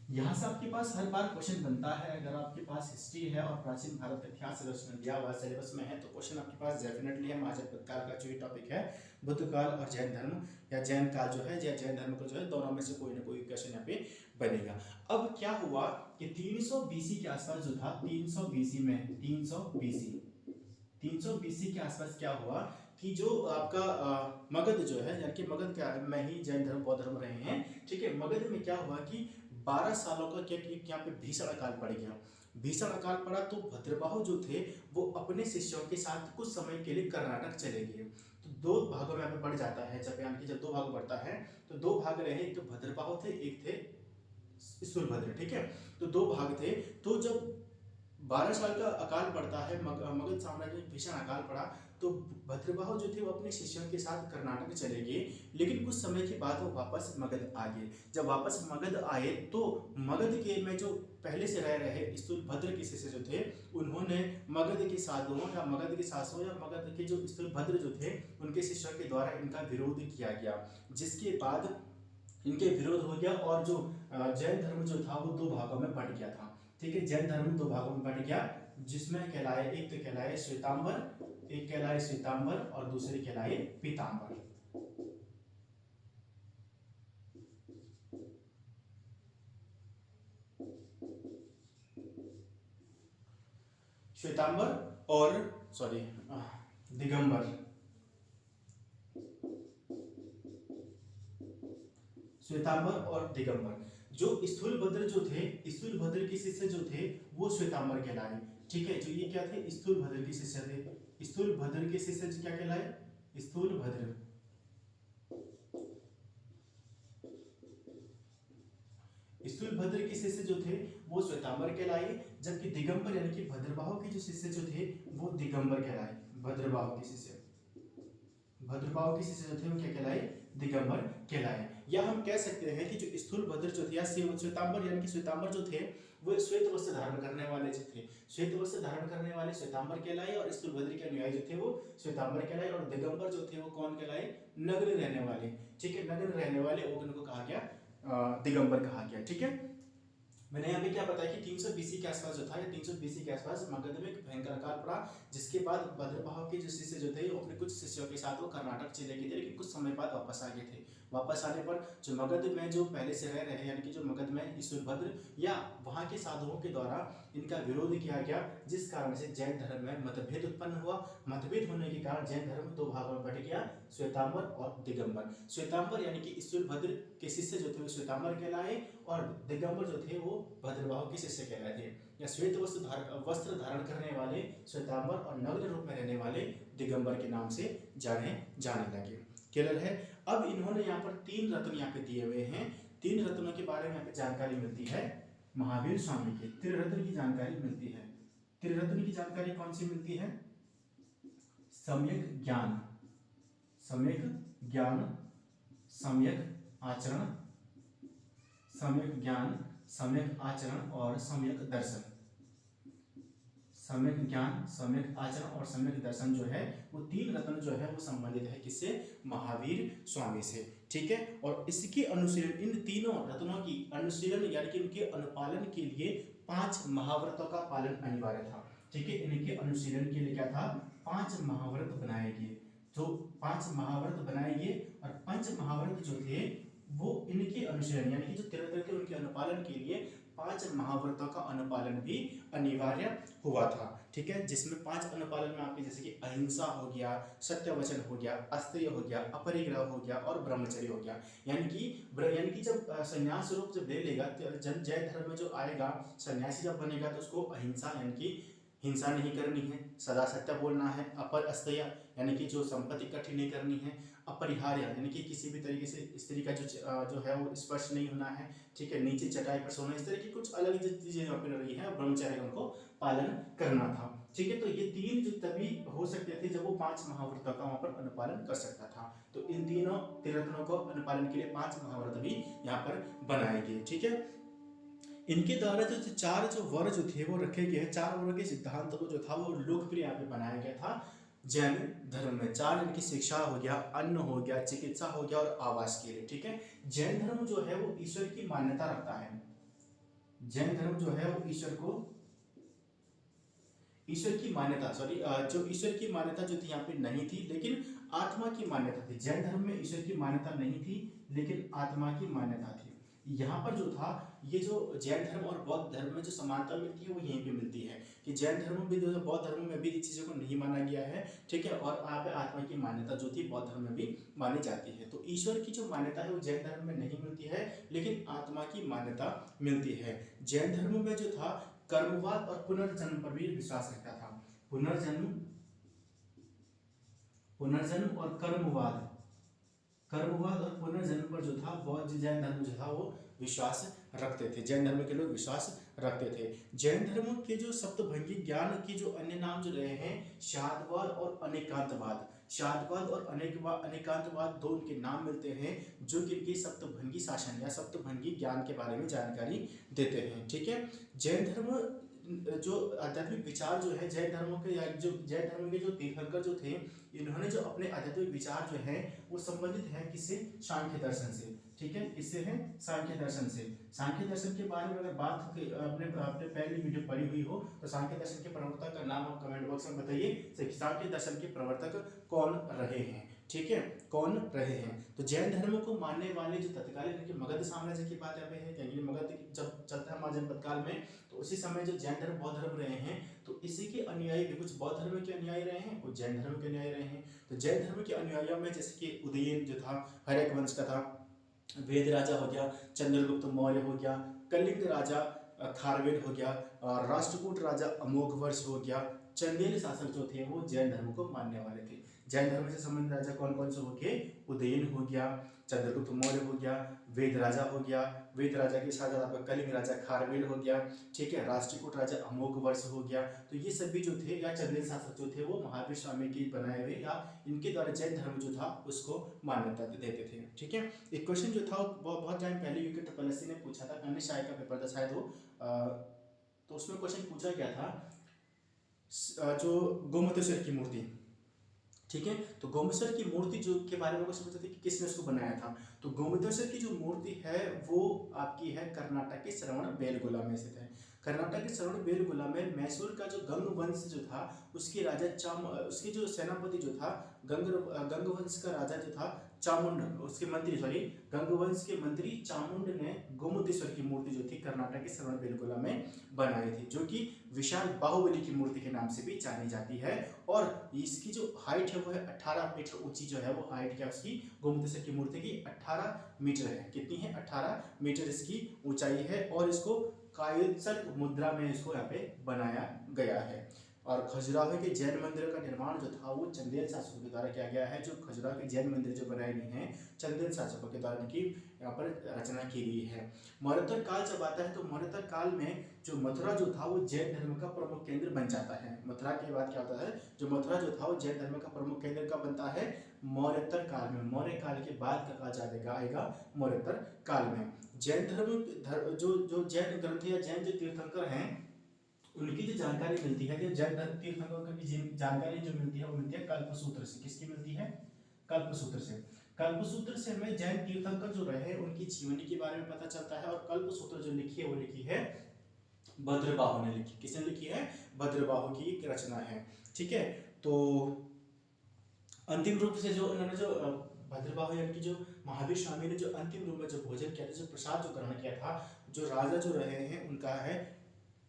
यहाँ से आपके पास हर बार क्वेश्चन बनता है, अगर आपके पास हिस्ट्री है और प्राचीन भारत का इतिहास अगर उसमें दिया हुआ सिलेबस में है तो क्वेश्चन आपके पास डेफिनेटली है। महाजागतिक काल का जो ये टॉपिक है, बुद्ध काल और जैन धर्म या जैन काल जो है या जैन धर्म का जो है, दोनों में से कोई ना कोई क्वेश्चन यहाँ पे बनेगा। अब क्या हुआ कि 300 बीसी के आसपास जो था, 300 बीसी में 300 बीसी के आसपास क्या हुआ कि जो आपका मगध जो है, यानी कि मगध क्या में ही जैन धर्म बौद्ध धर्म रहे हैं। ठीक है। मगध में क्या हुआ कि 12 सालों का क्या यहाँ पे भीषण अकाल पड़ गया। भीषण अकाल पड़ा तो भद्रबाहु जो थे वो अपने शिष्यों के साथ कुछ समय के लिए कर्नाटक चले गए। तो 2 भागों में यहाँ पे बढ़ जाता है, जब यानी कि जब 2 भाग बढ़ता है तो 2 भाग रहे, एक तो भद्रबाहु थे, एक थे सूर्यभद्र। ठीक है। तो 2 भाग थे। तो जब 12 साल का अकाल पड़ता है, मगध साम्राज्य में भीषण अकाल पड़ा, तो भद्रबाहु जो थे वो अपने शिष्यों के साथ कर्नाटक चले गए। लेकिन कुछ समय के बाद वो वापस मगध आ गए। जब वापस मगध आए तो मगध के में जो पहले से रह रहे स्थूलभद्र के शिष्य जो थे, उन्होंने मगध के साधुओं या मगध के शासकों या मगध के जो स्थूलभद्र जो थे उनके शिष्यों के द्वारा इनका विरोध किया गया। जिसके बाद इनके विरोध हो गया और जो जैन धर्म जो था वो 2 भागों में बंट गया था। ठीक है, जैन धर्म दो भागों में बट गया, जिसमें कहलाए, एक तो कहलाए श्वेतांबर, एक कहलाए श्वेतांबर और दूसरी कहलाए पीतांबर। श्वेतांबर और सॉरी दिगंबर, श्वेतांबर और दिगंबर। जो स्थूलभद्र जो थे, स्थूलभद्र के शिष्य जो थे वो श्वेतांबर कहलाए। ठीक है, जो ये क्या थे, स्थूलभद्र के शिष्य थे। स्थूलभद्र के शिष्य क्या कहलाए, स्थूलभद्र। स्थूलभद्र के शिष्य जो थे वो श्वेतांबर कहलाए, जबकि दिगंबर यानी कि भद्रबाहु के जो शिष्य जो थे वो दिगंबर कहलाए। भद्रबाहु के शिष्य, भद्रबाहु के शिष्य जो थे वो क्या कहलाए, दिगंबर कहलाए। या हम कह सकते हैं कि जो स्थूलभद्र जो थे या श्वेतांबर यानी कि श्वेतांबर जो थे वो श्वेत वस्त्र धारण करने वाले जो थे, श्वेत वस्त्र धारण करने वाले श्वेतांबर कहलाए, और स्थूलभद्र के अनुयायी जो थे वो श्वेतांबर कहलाए, और दिगंबर जो थे वो कौन कहलाए, नग्न रहने वाले। ठीक है, नग्न रहने वाले वो उनको कहा गया दिगंबर कहा गया। ठीक है, मैंने यहाँ पे क्या बताया कि 300 बीसी के आसपास जो था, 300 बीसी के आसपास मगध में एक भयंकर अकाल पड़ा, जिसके बाद भद्रबाहु के जो शिष्य जो थे वो अपने कुछ शिष्यों के साथ वो कर्नाटक चले गए थे, लेकिन कुछ समय बाद वापस आ गए थे। वापस आने पर जो मगध में जो पहले से रह रहे यानी कि जो मगध में ईश्वरभद्र या वहाँ के साधुओं के द्वारा इनका विरोध किया गया, जिस कारण से जैन धर्म में मतभेद उत्पन्न हुआ। मतभेद होने के कारण जैन धर्म दो भागों में बट गया, श्वेतांबर और दिगंबर। श्वेतांबर यानी कि ईश्वरभद्र के शिष्य जो थे वो श्वेतांबर कहलाए, और दिगंबर जो थे वो भद्रबाहु के शिष्य कहलाए थे। या श्वेत वस्त्र धारण करने वाले श्वेतांबर और नग्न रूप में रहने वाले दिगंबर के नाम से जाने लगे। क्लियर है। अब इन्होंने यहाँ पर 3 रत्न यहाँ पे दिए हुए हैं। 3 रत्नों के बारे में यहाँ पे जानकारी मिलती है महावीर स्वामी के। त्रिरत्न की जानकारी मिलती है। त्रिरत्न की जानकारी कौन सी मिलती है, सम्यक ज्ञान, सम्यक ज्ञान, सम्यक आचरण, सम्यक ज्ञान, सम्यक आचरण और सम्यक दर्शन। सम्यक ज्ञान, सम्यक आचरण और सम्यक दर्शन जो है वो 3 रत्न जो है वो संबंधित है किससे, महावीर स्वामी से। ठीक है, और इसके अनुशीलन, इन तीनों रत्नों की अनुशीलन यानी कि उनके अनुपालन के लिए 5 महाव्रतों का पालन अनिवार्य था। ठीक है, इनके अनुशीलन के लिए क्या था, 5 महाव्रत बनाए गए। तो 5 महाव्रत बनाए गए, और 5 महाव्रत जो थे वो इनके अनुशीलन यानी कि जो त्रिरत्न थे उनके अनुपालन के लिए 5 महाव्रतों का अनुपालन भी अनिवार्य हुआ था। ठीक है, जिसमें 5 अनुपालन में आपके जैसे कि अहिंसा हो गया, सत्य वचन हो गया, अस्तेय हो गया, अपरिग्रह हो गया और ब्रह्मचर्य हो गया। यानी कि जब संन्यास रूप जब ले लेगा, जैन धर्म में जो आएगा, सन्यासी जब बनेगा तो उसको अहिंसा यानी कि हिंसा नहीं करनी है, सदा सत्य बोलना है, अपर अस्तेय यानी कि जो संपत्ति इकट्ठी नहीं करनी है, अपरिहार्य यानी कि किसी भी तरीके से स्त्री का जो है वो स्पर्श नहीं होना है। ठीक है, नीचे चटाई पर सोना, इस तरह की कुछ अलग चीजें यहाँ पे रही है, ब्रह्मचर्य उनको पालन करना था। ठीक है, तो ये 3 जो तभी हो सकते थे जब वो 5 महाव्रतों का वहाँ पर अनुपालन कर सकता था। तो इन तीनों त्रिरत्नों को अनुपालन के लिए 5 महाव्रत भी यहाँ पर बनाए गए। ठीक है, इनके द्वारा जो 4 जो वर जो थे वो रखे गए हैं। 4 वर्ग के सिद्धांत को जो था वो लोकप्रिय यहाँ पे बनाया गया था जैन धर्म में। 4 इनकी शिक्षा हो गया, अन्न हो गया, चिकित्सा हो गया और आवास के लिए। ठीक है, जैन धर्म जो है वो ईश्वर की मान्यता रखता है। जैन धर्म जो है वो ईश्वर की मान्यता जो ईश्वर की मान्यता जो थी यहाँ पे नहीं थी, लेकिन आत्मा की मान्यता थी। जैन धर्म में ईश्वर की मान्यता नहीं थी, लेकिन आत्मा की मान्यता थी। यहाँ पर जो था, ये जो जैन धर्म और बौद्ध धर्म में जो समानता मिलती है वो यहीं पे मिलती है कि जैन धर्म भी जो है बौद्ध धर्म में भी इन चीज़ों को नहीं माना गया है। ठीक है, और यहाँ पे आत्मा की मान्यता जो थी बौद्ध धर्म में भी मानी जाती है। तो ईश्वर की जो मान्यता है वो जैन धर्म में नहीं मिलती है, लेकिन आत्मा की मान्यता मिलती है। जैन धर्म में जो था कर्मवाद और पुनर्जन्म पर भी विश्वास रखता था। पुनर्जन्म और कर्मवाद और पुनर्जन्म पर जो था बौद्ध जैन धर्म जो था वो विश्वास रखते थे। जैन धर्म के लोग विश्वास रखते थे। जैन धर्म के जो सप्तभंगी ज्ञान के जो अन्य नाम जो रहे हैं, शादवाद और अनेकांतवाद। शादवाद और अनेकांतवाद 2 उनके नाम मिलते हैं, जो कि इनके सप्तभंगी शासन या सप्तभंगी ज्ञान के बारे में जानकारी देते हैं। ठीक है, जैन धर्म जो आध्यात्मिक विचार जो है जैन धर्म के, या जो जैन धर्म के जो तीर्थंकर जो थे, इन्होंने जो अपने आध्यात्मिक विचार जो है वो संबंधित है किससे? सांख्य दर्शन से। ठीक है, किससे है? सांख्य दर्शन से। सांख्य दर्शन के बारे में अगर बात आपने आपने पहली वीडियो पढ़ी हुई हो तो सांख्य दर्शन के प्रवर्तक का नाम आप कमेंट बॉक्स में बताइए। सांख्य दर्शन के प्रवर्तक कौन रहे हैं? ठीक है, कौन रहे हैं? तो जैन धर्म को मानने वाले जो तत्कालीन मगध साम्राज्य की बात यहाँ पे है, यानी मगध जब चलता है महाजनपद काल में, तो उसी समय जो जैन धर्म बौद्ध धर्म रहे हैं, तो इसी के अनुयायी भी कुछ बौद्ध धर्म के अनुयायी रहे हैं, कुछ जैन धर्म के अनुयायी रहे हैं। तो जैन धर्म के अनुयायियों में जैसे कि उदयन जो था हर्यक वंश का था, वेद राजा हो गया, चंद्रगुप्त मौर्य हो गया, कलिंग राजा खारवेल हो गया, और राष्ट्रकूट राजा अमोघवर्ष हो गया, चंदेल शासक जो थे वो जैन धर्म को मानने वाले थे। जैन धर्म से संबंधित राजा कौन कौन से हो गए? उदयन हो गया, चंद्रगुप्त मौर्य हो गया, वेद राजा हो गया, वेद राजा के साथ आपका कलिंग राजा खारवेल हो गया, ठीक है, राष्ट्रकूट राजा अमोघवर्ष हो गया। तो ये सभी जो थे या चंदेल शासक जो थे वो महावीर स्वामी के बनाए हुए या इनके द्वारा जैन धर्म जो था उसको मान्यता देते थे। ठीक है, एक क्वेश्चन जो था वो बहुत टाइम पहले यूके ट्रिपल ने पूछा था, अन्य शायद का पेपर था शायद वो, तो उसमें क्वेश्चन पूछा गया था जो गोमतेश्वर की मूर्ति, ठीक है, तो गोमतेश्वर की मूर्ति जो के बारे में क्वेश्चन पूछा था कि किसने उसको बनाया था। तो गोमतेश्वर की जो मूर्ति है वो आपकी है कर्नाटक के श्रवण बेलगोला में स्थित है। कर्नाटक के श्रवण बेलगोला में मैसूर का जो गंग वंश जो था उसके राजा उसके जो सेनापति जो था गंग वंश का राजा जो था चामुंड, उसके मंत्री सॉरी गंग वंश के मंत्री चामुंड ने गोमतेश्वर की मूर्ति जो थी कर्नाटक के श्रवण बेलगोला में बनाई थी, जो कि विशाल बाहुबली की मूर्ति के नाम से भी जानी जाती है। और इसकी जो हाइट है वो है 18 मीटर ऊंची, जो है वो हाइट क्या उसकी गोमतेश्वर की मूर्ति की 18 मीटर है। कितनी है? 18 मीटर इसकी ऊंचाई है, और इसको कायत्सर्ग मुद्रा में इसको यहाँ पे बनाया गया है। और खजुराहो के जैन मंदिर का निर्माण जो था वो चंदेल शासकों के द्वारा किया गया है। जो खजुराहो के जैन मंदिर जो बनाए गए हैं चंदेल शासकों के द्वारा इनकी यहाँ पर रचना की गई है। मौर्योत्तर काल जब आता है तो मौर्योत्तर काल में जो मथुरा जो था वो जैन धर्म का प्रमुख केंद्र बन जाता है। मथुरा के बाद क्या होता है? जो मथुरा जो था वो जैन धर्म का प्रमुख केंद्र कब बनता है? मौर्योत्तर काल में। मौर्य काल के बाद का कहा जाएगा आएगा मौर्योत्तर काल में। जैन धर्म जो जैन ग्रंथ या जैन जो तीर्थंकर हैं उनकी जो जानकारी मिलती है, जो जैन तीर्थंकर की जानकारी जो मिलती है वो मिलती है कल्पसूत्र से। किसकी मिलती है? कल्पसूत्र से। कल्पसूत्र से हमें जैन तीर्थंकर जो रहे उनकी जीवनी के बारे में पता चलता है। और कल्पसूत्र जो लिखी है वो लिखी है भद्रबाहु ने लिखी। किसने लिखी है? भद्रबाहु की एक रचना है। ठीक है, तो अंतिम रूप से जो उन्होंने जो भद्रबाहु यानी कि जो महावीर स्वामी ने जो अंतिम रूप में जो भोजन किया था, जो प्रसाद जो ग्रहण किया था, जो राजा जो रहे हैं उनका है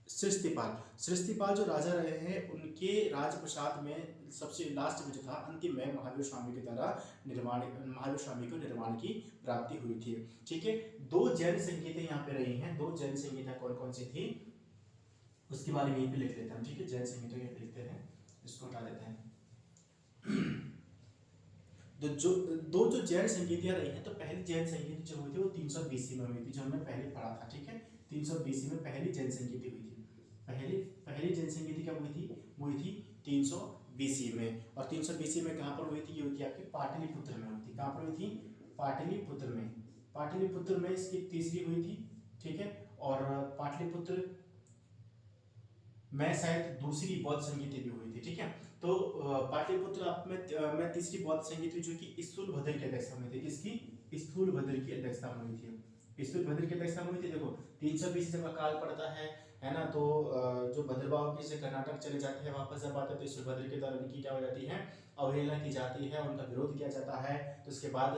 सृष्टिपाल। सृष्टिपाल जो राजा रहे हैं उनके राजप्रसाद में सबसे लास्ट में जो था अंतिम में महावीर स्वामी के द्वारा महावीर स्वामी को निर्माण की प्राप्ति हुई थी। ठीक है, 2 जैन संगीतें यहाँ पे रही हैं। 2 जैन संगीतें कौन कौन सी थी उसके बारे में यहीं पे लिख लेते हैं। ठीक है, जैन संगीतों यहाँ पे लिखते हैं, इसको हटा देते हैं। तो जो जैन संगीतियाँ रही हैं, तो पहली जैन संगीत जो हुई थी वो 300 BC में हुई थी, जो हमने पहले पढ़ा था। ठीक है, 300 BC में पहली जैन संगीति हुई थी। पहली जैन संगीति कब हुई थी? हुई थी 300 BC में। और 300 BC में कहाँ पर हुई थी? ये हुई थी आपकी पाटलिपुत्र में हुई थी। कहाँ पर हुई थी? पाटलिपुत्र में। पाटलिपुत्र में इसकी तीसरी हुई थी। ठीक है, और पाटलिपुत्र में शायद दूसरी बौद्ध संगीति भी हुई थी। ठीक है, तो पाटलिपुत्र में तीसरी बौद्ध संगीति जो कि स्थूलभद्र की अध्यक्षता में थी। किसकी? स्थूलभद्र की अध्यक्षता में हुई थी। स्थूलभद्र की अध्यक्षता में हुई थी। देखो 300 BC जब काल पड़ता है ना, तो जो भद्रबाहु की से कर्नाटक चले जाते हैं, वापस जब आते हैं तो स्थूलभद्र के द्वारा उनकी क्या हो जाती है? अवहेलना की जाती है, उनका विरोध किया जाता है। तो उसके बाद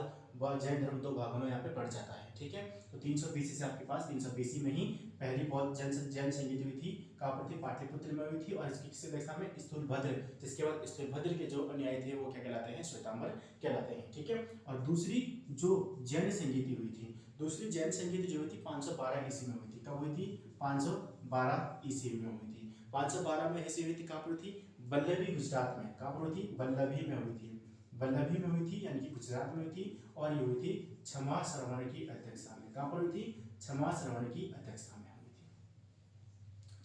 जैन धर्म 2 भागों में यहाँ पे बढ़ जाता है। ठीक है, तो 300 BC से आपके पास 300 BC में ही पहली बौद्ध जैन संगीत हुई थी। कहाँ पर थी? पाटलिपुत्र में हुई थी। और इसकी किसकी अध्यक्षता में? स्थूलभद्र। जिसके बाद स्थूलभद्र के जो अनुयायी थे वो क्या कहलाते हैं? श्वेतांबर कहलाते हैं। ठीक है, और दूसरी जो जैन संगीति हुई थी, दूसरी जैन संगीति जो हुई थी 512 ईस्वी में हुई थी। कब हुई थी? 512 ईस्वी में हुई थी। 512 में ईस्वी हुई थी। कहाँ पर हुई थी? बल्लभी, गुजरात में। कहाँ पर हुई थी? बल्लभी में हुई थी। बल्लभी में हुई थी, यानी कि गुजरात में हुई थी। और ये हुई थी क्षमा श्रवण की अध्यक्षता में। कहाँ पर हुई थी? क्षमा श्रवण की अध्यक्षता में हुई थी।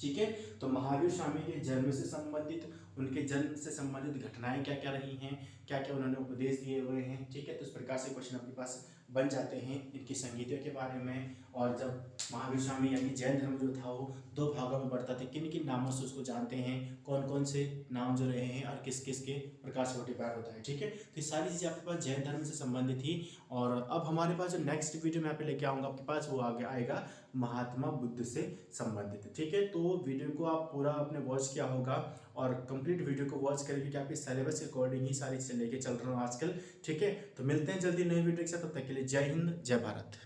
ठीक है, तो महावीर स्वामी के जन्म से संबंधित, उनके जन्म से संबंधित घटनाएं क्या क्या रही हैं, क्या क्या उन्होंने उपदेश दिए हुए हैं। ठीक है, तो इस प्रकार से क्वेश्चन आपके पास बन जाते हैं इनकी संगीतियों के बारे में। और जब महावीर स्वामी यानी जैन धर्म जो था वो दो भागों में बढ़ता था, किन किन नामों से उसको जानते हैं, कौन कौन से नाम जो रहे हैं और किस किस के प्रकार से वो डिवाइड होता है। ठीक है, तो ये सारी चीज़ें आपके पास जैन धर्म से संबंधित थी। और अब हमारे पास जो नेक्स्ट वीडियो मैं यहाँ पे लेके आऊँगा आपके पास, वो आगे आएगा महात्मा बुद्ध से संबंधित। ठीक है, तो वीडियो को आप पूरा आपने वॉच किया होगा और कंप्लीट वीडियो को वॉच करें, क्योंकि आपके सिलेबस के अकॉर्डिंग ही सारी चीज़ें लेके चल रहा हूँ आजकल। ठीक है, तो मिलते हैं जल्दी नई वीडियो के साथ, तब तक के लिए जय हिंद जय भारत।